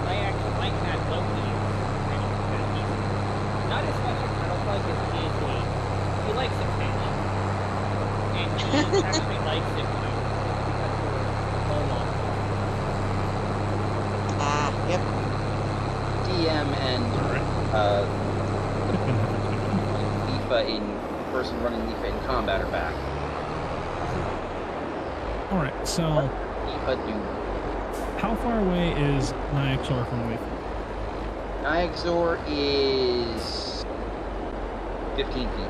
S4: My cat Loki is pretty good. He's not as much a cuddle bug as he is he likes attention. And he actually likes it too. Because we're home all the time.
S6: Ah, yep.
S2: DM and Leafa in the person running Leafa in combat are back.
S5: All right. So
S2: Leafa do.
S5: how far away is Nyxor from Leaf?
S2: Nyxor is 15 feet.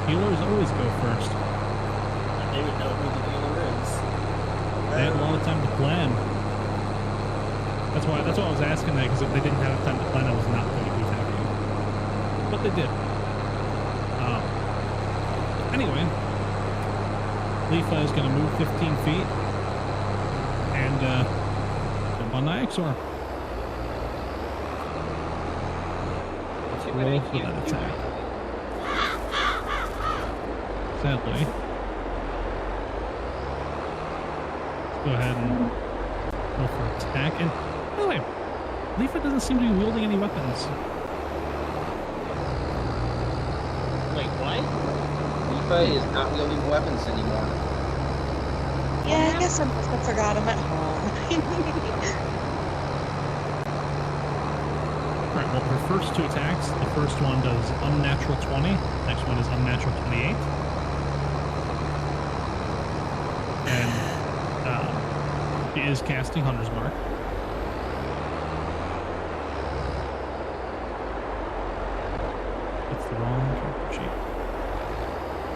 S5: Healers always go first.
S3: They would know who the dealer is.
S5: They had a lot of time to plan. That's why I was asking that, because if they didn't have time to plan, I was not going to be attacking. But they did. Anyway, Leafa is going to move 15 feet and jump on Nyxor. Roll for that attack. Sadly. Let's go ahead and roll for attack. And by the way, Leafa doesn't seem to be wielding any weapons.
S4: Wait, what?
S2: Leafa is not wielding weapons anymore.
S6: Yeah, I guess I must have forgot him at home.
S5: Alright, well, her first two attacks, the first one does unnatural 20, next one is unnatural 28. And she is casting Hunter's Mark. That's the wrong character sheet.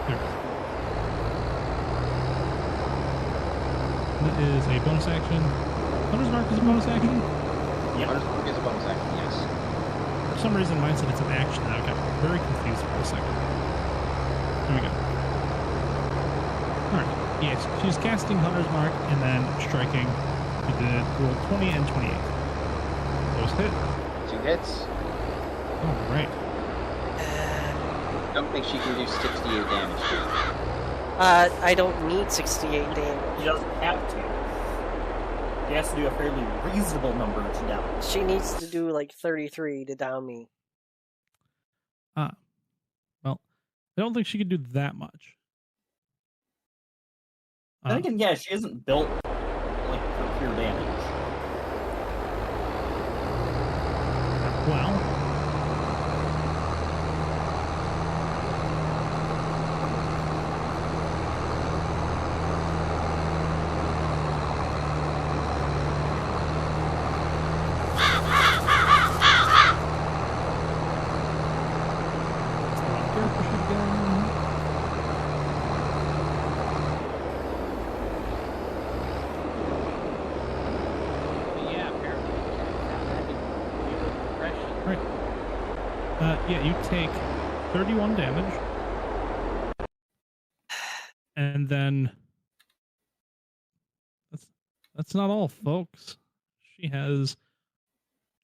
S5: There it is. That is a bonus action. Hunter's Mark is a bonus action?
S3: Yeah.
S2: Hunter's Mark is a bonus action, yes.
S5: For some reason, mine said it's an action, and I got very confused for a second. There we go. Alright, yes, she's casting Hunter's Mark and then striking. She did roll 20 and 28. Those hit.
S2: 2 hits.
S5: Alright.
S2: I don't think she can do 68 damage to you.
S1: I don't need 68 damage.
S3: He doesn't have to. He has to do a fairly reasonable number to down.
S1: She needs to do like 33 to down me.
S5: Well, I don't think she could do that much.
S3: Then again, yeah, she isn't built like for pure damage.
S5: Well,
S4: Yeah, apparently.
S5: yeah, you take 31 damage. And then that's not all, folks. She has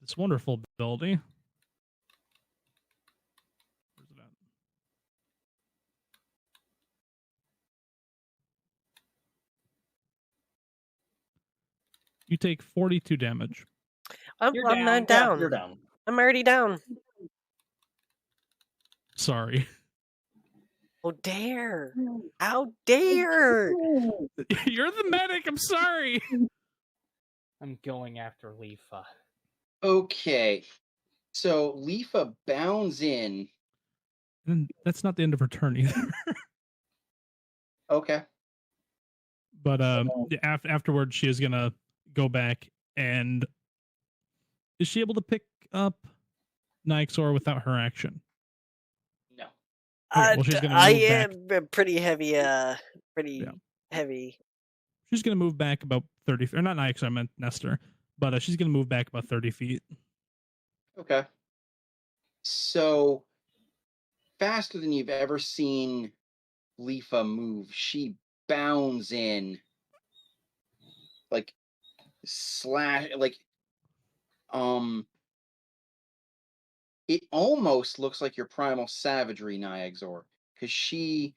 S5: this wonderful ability. Where's it at? You take 42 damage.
S1: I'm
S3: You're
S1: not
S3: down.
S1: down.
S3: Yeah, you're down.
S1: I'm already down.
S5: Sorry.
S1: Oh, dare. How dare.
S5: You're the medic. I'm sorry.
S4: I'm going after Leafa.
S2: Okay. So Leafa bounds in.
S5: And that's not the end of her turn either.
S2: Okay.
S5: But afterwards, she is gonna go back and is she able to pick up Nyxor without her action?
S2: No.
S5: Okay, well, she's gonna
S1: I
S5: move back.
S1: am pretty heavy. Pretty
S5: Yeah.
S1: heavy.
S5: She's gonna move back about 30, or not Nyxor, I meant Nestor. But she's gonna move back about 30 feet.
S2: Okay. So faster than you've ever seen Leafa move, she bounds in, like slash, like it almost looks like your primal savagery, Nyxor, because she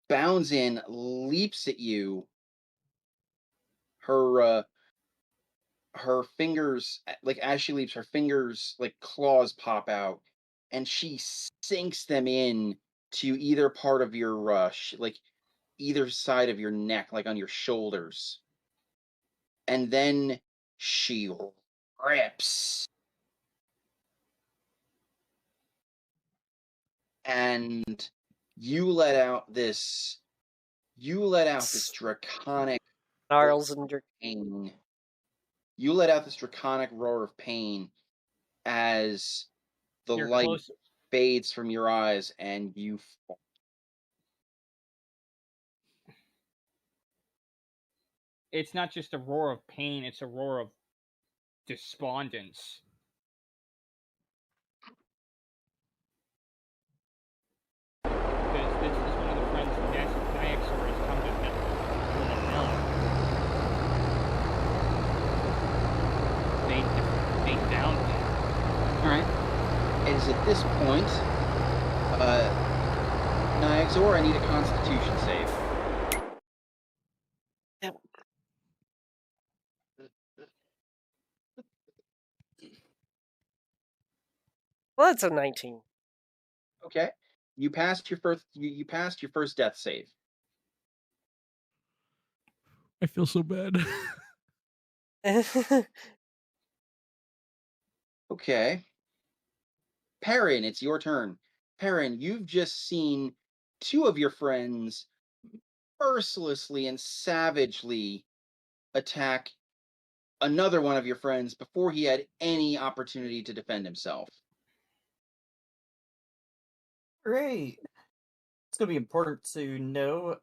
S2: bounds in, leaps at you. Her fingers, like as she leaps, her fingers like claws pop out, and she sinks them in to either part of your like either side of your neck, like on your shoulders, and then she rips, and you let out this draconic
S1: Gnarls and
S2: pain. You let out this draconic roar of pain as the
S4: You're
S2: light
S4: close.
S2: fades from your eyes and you fall.
S4: It's not just a roar of pain, it's a roar of despondence. Because this is one of the friends Nyxor has come to know. They downed him.
S2: Alright. It is at this point, Nyxor, I need a Constitution save.
S1: Well, that's a 19.
S2: Okay. You passed your first. You passed your first death save.
S5: I feel so bad.
S2: Okay. Perrin, it's your turn. Perrin, you've just seen two of your friends mercilessly and savagely attack another one of your friends before he had any opportunity to defend himself.
S3: Great. It's going to be important to know,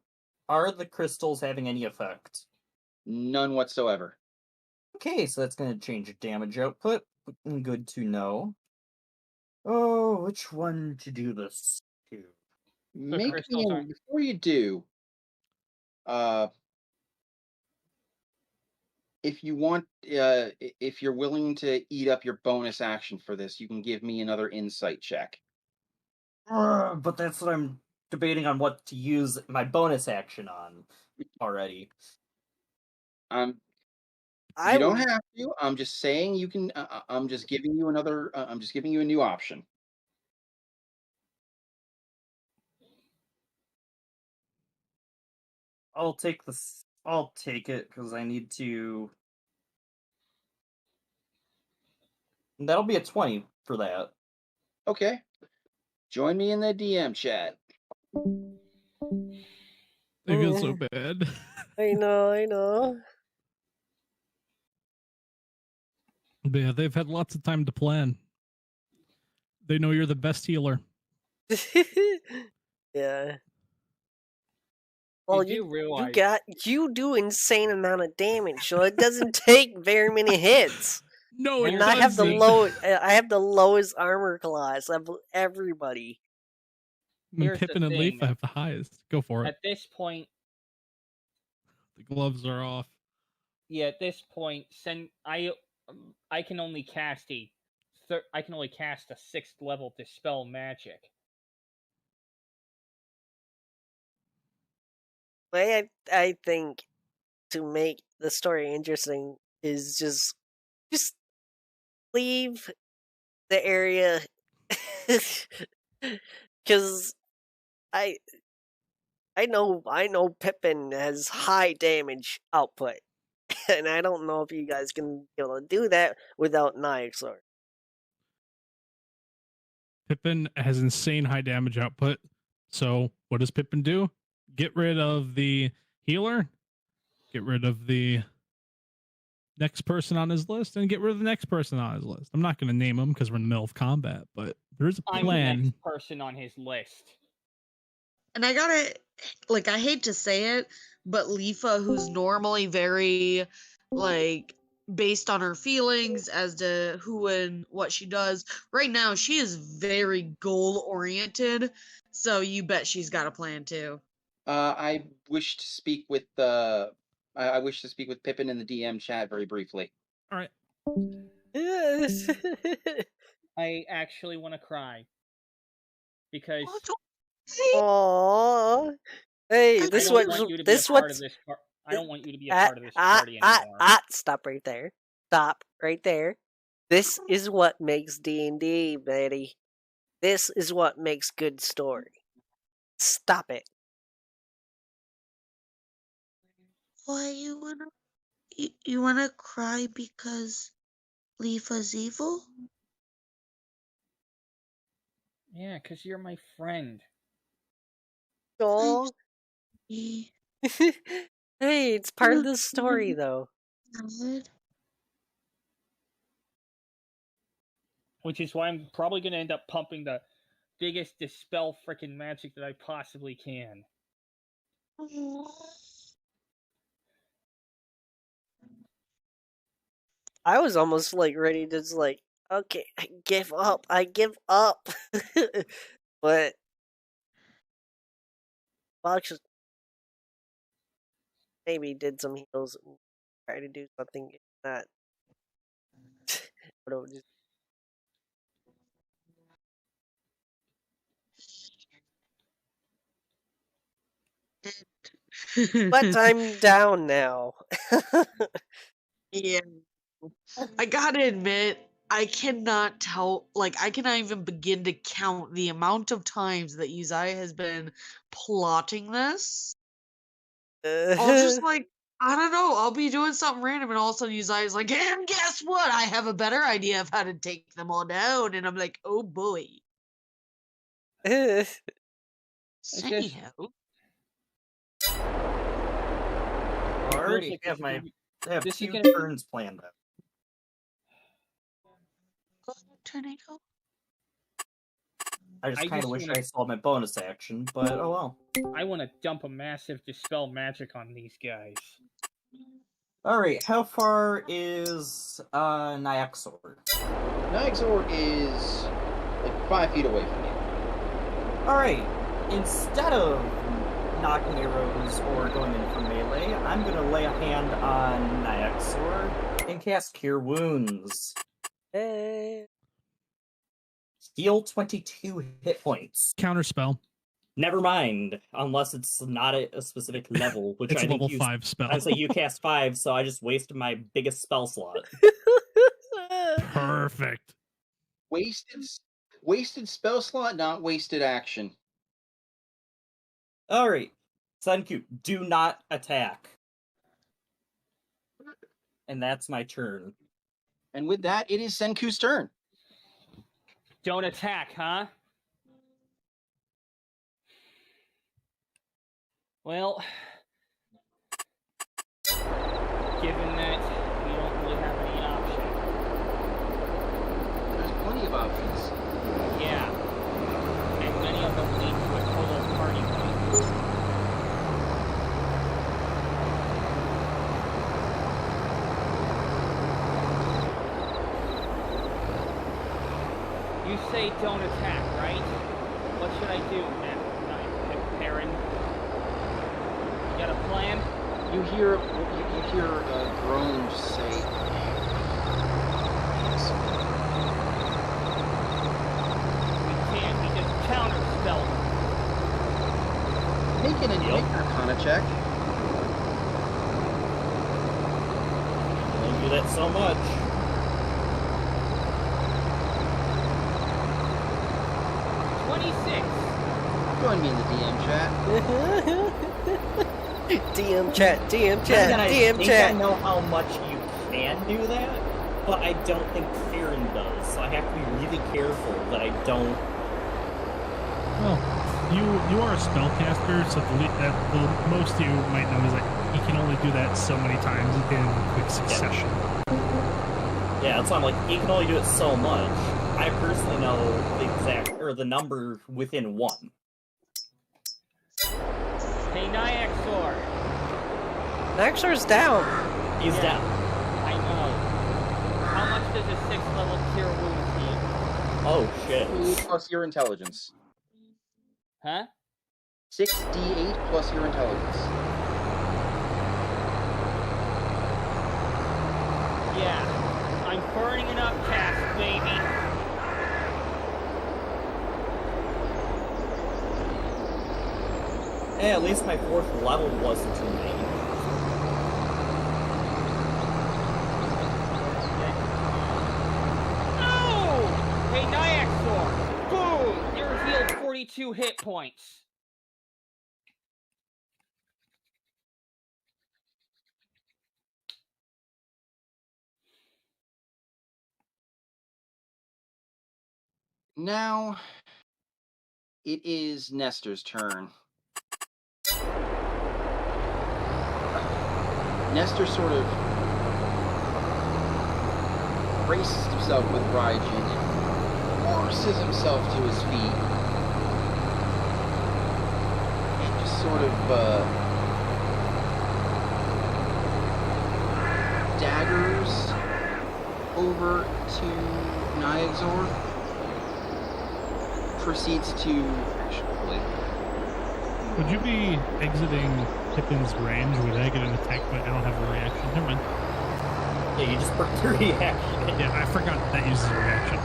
S3: are the crystals having any effect?
S2: None whatsoever.
S3: Okay, so that's going to change your damage output. Good to know. Oh, which one to do this to?
S2: Make me
S4: crystals are-
S2: before you do. If you want, if you're willing to eat up your bonus action for this, you can give me another insight check.
S3: But that's what I'm debating on what to use my bonus action on already.
S2: You don't have to. I'm just saying you can. I'm just giving you another. I'm just giving you a new option.
S3: I'll take this. I'll take it because I need to. That'll be a 20 for that.
S2: Okay. Join me in the DM chat.
S5: I feel so bad.
S1: I know.
S5: But yeah, they've had lots of time to plan. They know you're the best healer.
S1: Yeah. Well,
S4: realize
S1: you do insane amount of damage, so it doesn't take very many hits.
S5: No,
S1: And
S5: it
S1: I have
S5: doesn't.
S1: I have the lowest armor class of everybody.
S5: And Pippin and Leaf have the highest. Go for it.
S4: At this point,
S5: the gloves are off.
S4: Yeah, at this point, I can only cast a 6th level dispel magic.
S1: Way I think to make the story interesting is just leave the area because I know Pippin has high damage output, and I don't know if you guys can be able to do that without Nyxor.
S5: Pippin has insane high damage output. So what does Pippin do? Get rid of the healer, get rid of the next person on his list, and get rid of the next person on his list. I'm not going to name them because we're in the middle of combat, but there's a plan.
S4: I'm the next person on his list.
S6: And I gotta, like, I hate to say it, but Leafa, who's normally very, like, based on her feelings as to who and what she does, right now she is very goal-oriented, so you bet she's got a plan too.
S2: I wish to speak with I wish to speak with Pippin in the DM chat very briefly.
S5: All right.
S1: Yes.
S4: I actually want to cry because
S1: Aww. Hey, this
S4: I don't want you to be a part of this. I don't want you to be a part of this party anymore.
S1: Stop right there. Stop right there. This is what makes D&D, Betty. This is what makes good story. Stop it.
S6: Why you wanna cry because Leafa's evil?
S4: Yeah, because you're my friend.
S1: Aww.
S6: He
S1: Hey, it's part of the story, though.
S6: good.
S4: which is why I'm probably going to end up pumping the biggest dispel frickin' magic that I possibly can.
S1: I was almost like ready to just like, okay, I give up. But Fox maybe did some heals and tried to do something that. But it was just- But I'm down now.
S6: Yeah. I gotta admit, I cannot tell, like, I cannot even begin to count the amount of times that Uzziah has been plotting this. I'll just, like, I don't know, I'll be doing something random, and all of a sudden Uzziah's like, and guess what? I have a better idea of how to take them all down. And I'm like, oh boy. Anyhow.
S3: I already have
S4: This is
S3: two
S4: gonna-
S3: turns planned out.
S6: Tornado?
S3: I just
S4: I
S3: kind of
S4: just
S3: wish
S4: wanna-
S3: I saw my bonus action, but oh well.
S4: I want to dump a massive dispel magic on these guys.
S3: Alright, how far is Nyaxor?
S2: Nyaxor is like 5 feet away from you.
S3: Alright, instead of knocking arrows or going in for melee, I'm gonna lay a hand on Nyaxor and cast Cure Wounds. Heal 22 hit points.
S5: Counterspell.
S3: Never mind, unless it's not a specific level, which
S5: It's
S3: I
S5: a
S3: think
S5: level 5 spell.
S3: I say you cast 5, so I just wasted my biggest spell slot.
S5: Perfect.
S2: Wasted spell slot, not wasted action.
S3: Alright, Senku, do not attack. And that's my turn.
S2: And with that, it is Senku's turn.
S4: Don't attack, huh? Well, given that we don't really have any option.
S2: There's plenty of options.
S4: Yeah. And many of them lead to a total party fight. You say don't attack, right? What should I do, Perrin? You got a plan?
S2: You hear a groan say,
S4: We can't. We just counter spell.
S2: make an Arcana check.
S3: Thank you that so much.
S4: 26.
S2: Join me in the DM chat.
S1: DM chat, DM
S3: Then
S1: chat,
S3: I
S1: DM
S3: think
S1: chat.
S3: I know how much you can do that, but I don't think Farron does, so I have to be really careful that I don't.
S5: Well, you are a spellcaster, so the most you might know is that you can only do that so many times in quick succession.
S3: Yeah, that's why I'm like, he can only do it so much. I personally know the exact, or the number within one.
S4: Hey, Nyaxor.
S1: Nyaxor's down.
S3: He's
S4: Yeah.
S3: down.
S4: I know. How much does a 6th level cure wounds heal?
S3: Oh, shit.
S2: 6d8 plus your intelligence.
S4: Huh?
S2: 6d8 plus your intelligence.
S4: Yeah. I'm burning an upcast, baby.
S3: Hey, at least my 4th level wasn't too late.
S4: No! Hey, Nyaxor! Boom! You're healed 42 hit points.
S2: Now, it is Nestor's turn. Nestor sort of braces himself with Raijin forces himself to his feet and just sort of daggers over to Nyexor. Proceeds to
S5: Would you be exiting Pippin's range? Would I get an attack, but I don't have a reaction? Never mind.
S3: Yeah, you just burnt your reaction.
S5: Yeah, I forgot that uses a reaction.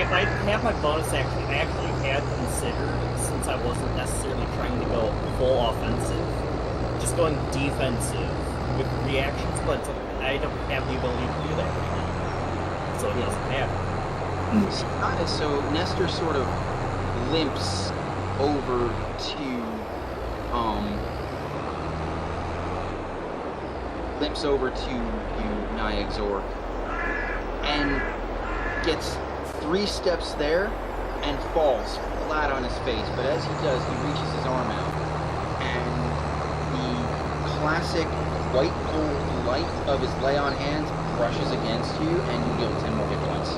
S3: If I have my bonus action, I actually had considered, since I wasn't necessarily trying to go full offensive, just going defensive with reactions, but I don't have the ability to do that right now. So it doesn't matter.
S2: So Nestor sort of limps over to you, Nyexor, and gets 3 steps there and falls flat on his face. But as he does, he reaches his arm out, and the classic white gold light of his lay on hands brushes against you, and you deal 10 more hit points.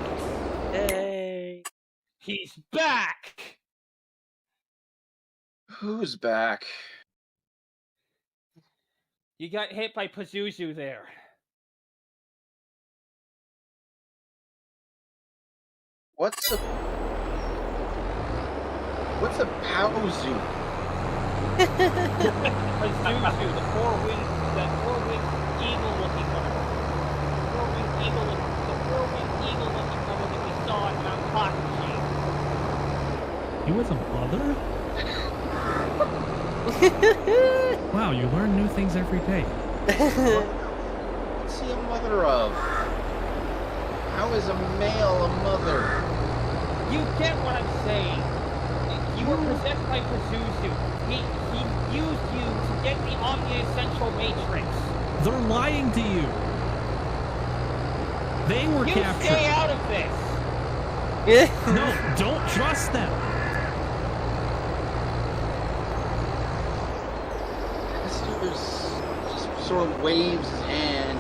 S1: Hey.
S4: He's back!
S2: Who's back?
S4: You got hit by Pazuzu there.
S2: What's a Paozu?
S4: Pazuzu, the four-winged eagle-looking one. The four-winged eagle-looking one that we saw in Mount Takashi.
S5: He was a mother? Wow, you learn new things every day.
S2: What's he a mother of? How is a male a mother?
S4: You get what I'm saying. You were possessed by Pazuzu. He used you to get the Omni-Essential Matrix.
S5: They're lying to you. They were
S4: You
S5: captured.
S4: stay out of this.
S5: No, don't trust them.
S2: Just sort of waves his hand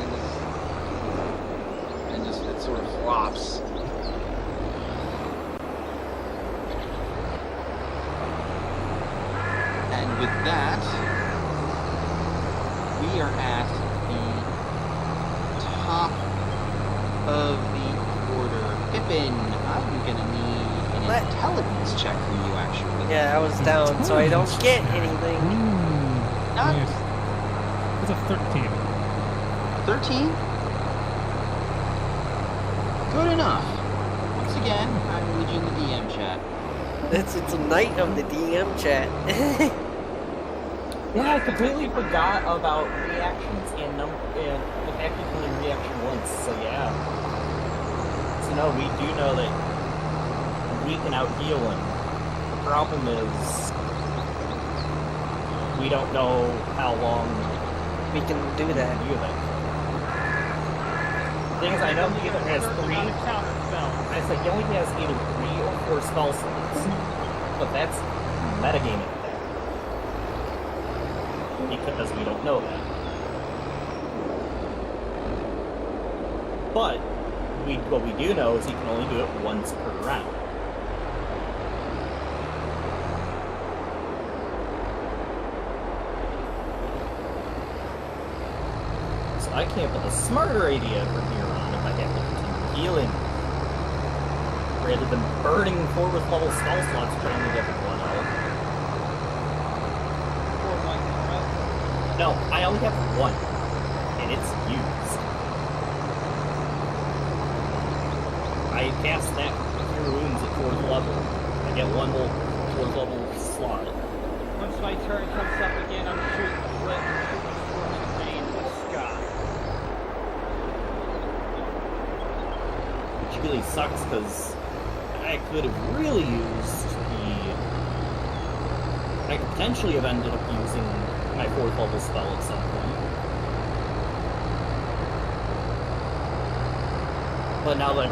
S2: and just it sort of flops. And with that, we are at the top of the order. Pippin, I'm gonna need an
S1: What?
S2: intelligence check from you, actually.
S1: Yeah, I was down, so I don't get anything.
S2: Not
S5: Yes. It's a 13.
S2: 13? Good enough. Once again, I'm reading the DM chat.
S1: It's a night of the DM chat.
S3: Yeah, I completely forgot about reactions and the fact you can only reaction once, so yeah. So no, we do know that we can out-heal him. The problem is, we don't know how long
S1: We can do
S3: we
S1: that.
S3: can do that. The thing is, I know he either has 3,
S4: counter spell.
S3: I said he only has either 3 or 4 spell slots, but that's metagaming that. Because we don't know that. But what we do know is he can only do it once per round. So I came up with a smarter idea from here on if I have to continue healing. Rather than burning 4 with level spell slots trying to get everyone out. No, I only have 1, and it's used. I cast that Cure Wounds at 4th level. I get 1 more 4th level slot.
S4: Once my turn comes up again, I'm shooting flip in the sky.
S3: Which really sucks, because I could have really used I could potentially have ended up using my 4th level spell at some point. But now that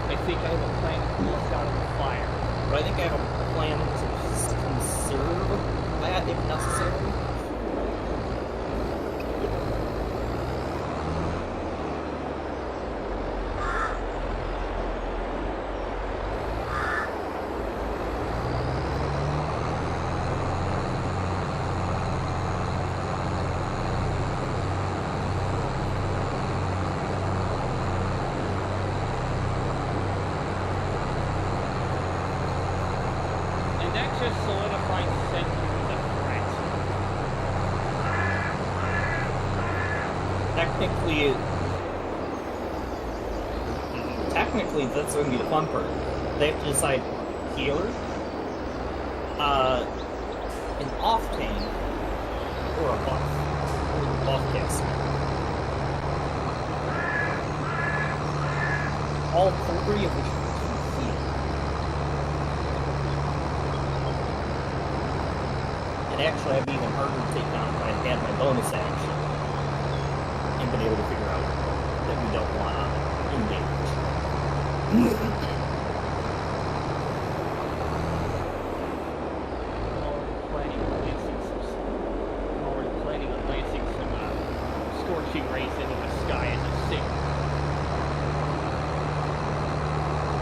S4: I think I have a plan to pull us out of the fire.
S3: I think I have a plan to just conserve that if necessary.
S4: that just solidifies Senku as a threat.
S3: Technically, that's going to be the fun part. They have to decide healer, an off tank, or a buff caster. All three of which can heal. And actually, I'd be even harder to take down if I had my bonus action and been able to figure out that we don't want to engage.
S4: I'm already planning on lancing some scorching rays into the sky as a signal.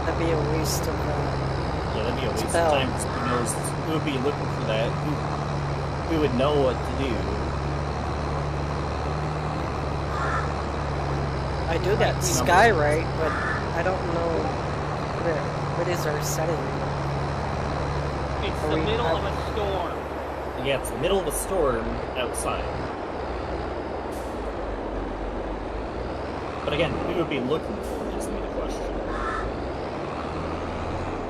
S1: That'd be a waste of
S3: Yeah, that'd be a waste of
S1: spell.
S3: time. Who knows? Who would be looking for that? Who would know what to do?
S1: I do got Skyrite, but I don't know what is our setting.
S4: It's
S1: Are
S4: the
S1: we-
S4: middle of a storm.
S3: Yeah, it's the middle of a storm outside. But again, who would be looking for it is the question.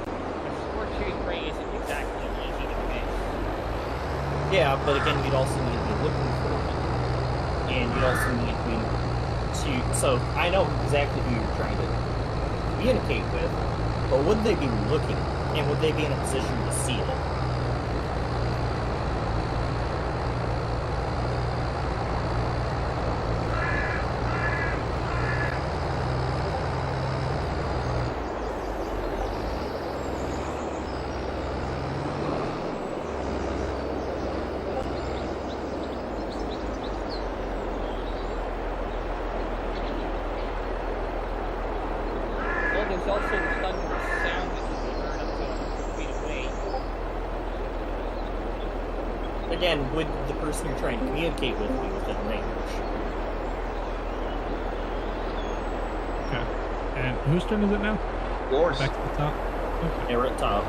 S4: A scorching ray isn't exactly easy to miss.
S3: Yeah, but again, you'd also need to be looking for it. And you'd also need to be so I know exactly who you're trying to communicate with, but would they be looking? And would they be in a position to see it?
S4: Well, there's also the thunderous sound that can be heard up to 100 feet away.
S3: Again, would the person you're trying to communicate with be within range?
S5: Okay. And whose turn is it now?
S2: Yours.
S5: Back to the top. Okay.
S3: They're at top.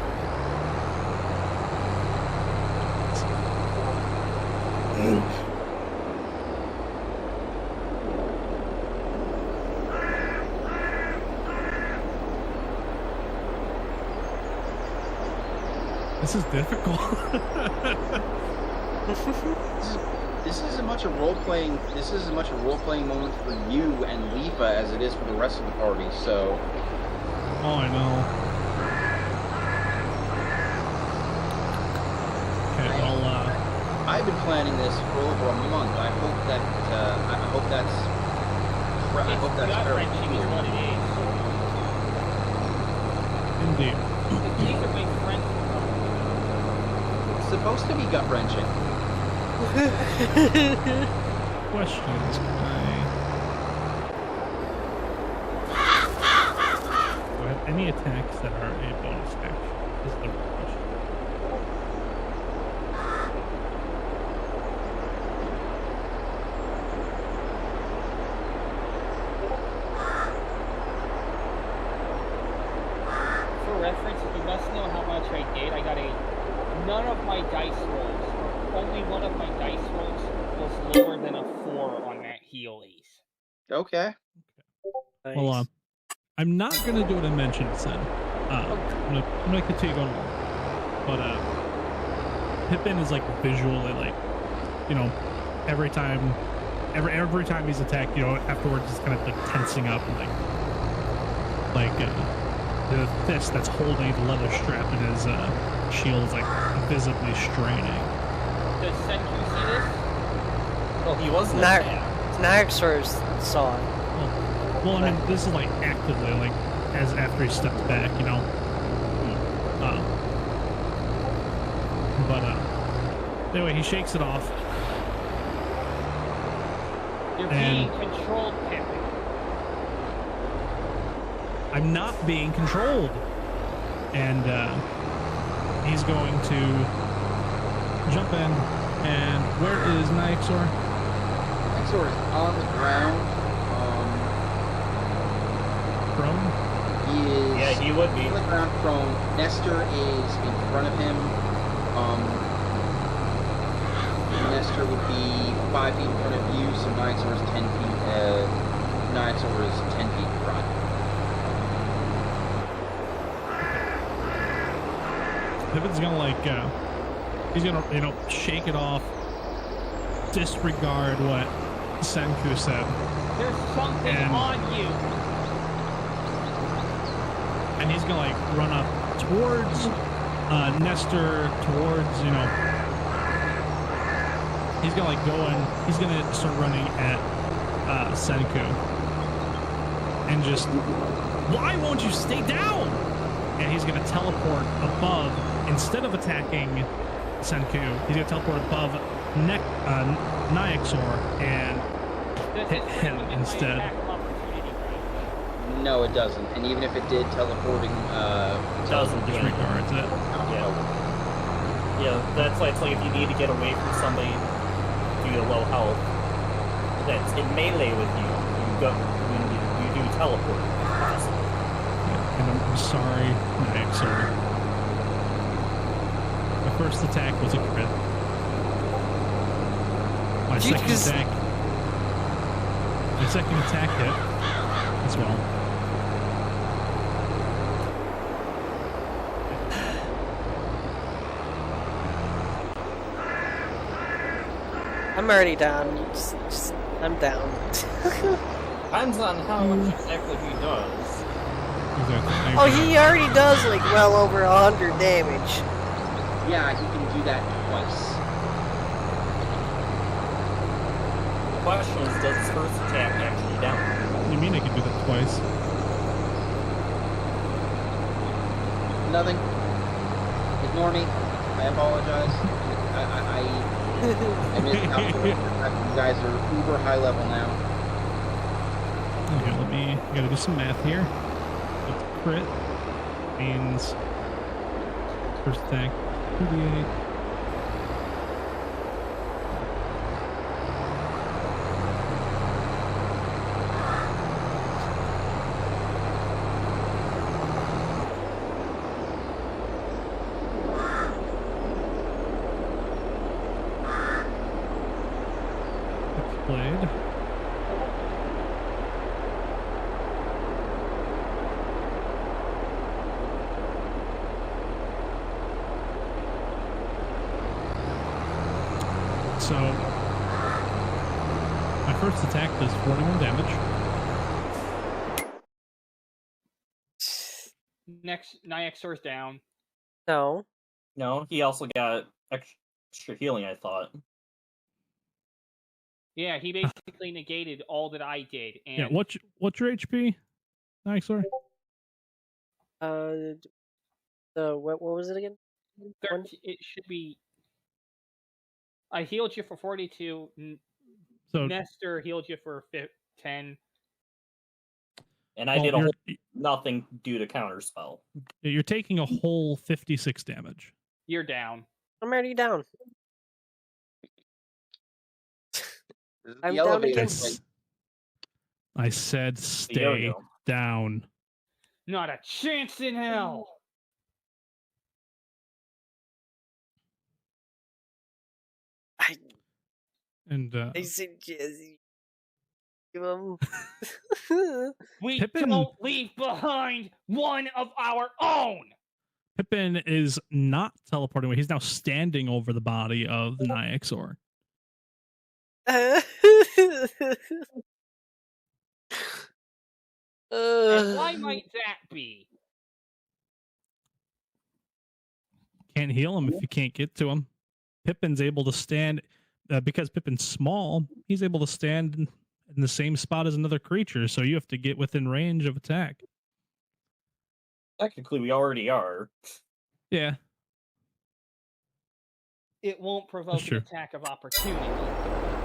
S5: This is difficult.
S2: This is as much a role playing. This is as much a role playing moment for you and Leafa as it is for the rest of the party. So
S5: Oh, I know. Okay, well,
S2: I've been planning this for over a month. I hope that I hope that's fairly
S4: Gut-wrenching is what
S2: clear.
S4: it is.
S5: indeed.
S4: These are my friends.
S2: It's supposed to be gut wrenching.
S5: Question is, do I have any attacks that are a bonus action? Is the real question.
S4: For reference, if you must know how much I did, I got none of my dice rolls, only one of my dice rolls was lower than a 4 on that heal ace.
S2: Okay.
S5: Well, I'm not gonna do what I mentioned, Sen. I'm gonna continue going along. But Pippin is like visually like, you know, every time he's attacked, you know, afterwards he's kind of like tensing up and like the fist that's holding the leather strap in his shield is like visibly straining.
S4: Does Senku see this?
S3: Well, he wasn't
S1: Nar-
S3: attacked.
S1: Narxor saw it.
S5: Well, I mean, this is like actively, like as after he steps back, you know. But anyway, he shakes it off.
S4: You're
S5: And-
S4: being controlled, Pippin.
S5: I'm not being controlled, and he's going to jump in. And where is Nyxor?
S2: Exor is on the ground.
S5: Prone.
S2: He is
S3: Yeah, he would be.
S2: on the ground prone. Nestor is in front of him. Nestor would be 5 feet in front of you, so Nyxor is 10 feet. Nyxor is 10 feet in front.
S5: Pippin's gonna he's gonna shake it off, disregard what Senku said,
S4: There's something on you.
S5: and he's gonna run up towards Nestor, towards he's gonna he's gonna start running at Senku, and just, why won't you stay down? And he's gonna teleport above instead of attacking Senku. He's gonna teleport above Nyxor and hit him instead.
S2: No, it doesn't. And even if it did, teleporting
S3: Doesn't do anything.
S5: Disregards it.
S3: Yeah, that's why it's like if you need to get away from somebody due to low health that's in melee with you, you do teleport. Possibly.
S5: And I'm sorry, Nyxor. My first attack was a crit. My second attack hit as well.
S1: I'm already down. I'm down.
S3: Depends on how much exactly he does.
S5: Exactly.
S1: Oh, he already does well over 100 damage.
S2: Yeah, he can do that twice.
S3: The question is, does his first attack actually down?
S5: What do you mean I can do that twice?
S2: Nothing. Ignore me. I apologize. I miscalculated. You guys are uber high level now.
S5: Okay, gotta do some math here. It's crit means first attack 2d8. Played. So my first attack does 41 damage.
S4: Next, Nyxor's down.
S1: No.
S3: No, he also got extra healing, I thought.
S4: Yeah, he basically negated all that I did. And
S5: Yeah, what's your HP? Nyxor?
S1: What was it again?
S4: it should be. I healed you for 42.
S5: So
S4: Nestor healed you for 10.
S3: And I did nothing due to counterspell.
S5: You're taking a whole 56 damage.
S4: You're down.
S1: I'm already down. I'm
S2: The
S1: down
S2: elevator
S1: again.
S2: is
S5: I said stay
S3: Yo-yo.
S5: down.
S4: Not a chance in hell.
S5: And
S1: I suggest give him.
S4: We
S5: Pippin-
S4: don't leave behind one of our own.
S5: Pippin is not teleporting away. He's now standing over the body of the Nyxor.
S4: And why might that be?
S5: Can't heal him if you can't get to him. Pippin's able to stand because Pippin's small. He's able to stand in the same spot as another creature, so you have to get within range of attack.
S3: Technically, we already are.
S5: Yeah.
S4: It won't provoke
S5: Sure.
S4: an attack of opportunity.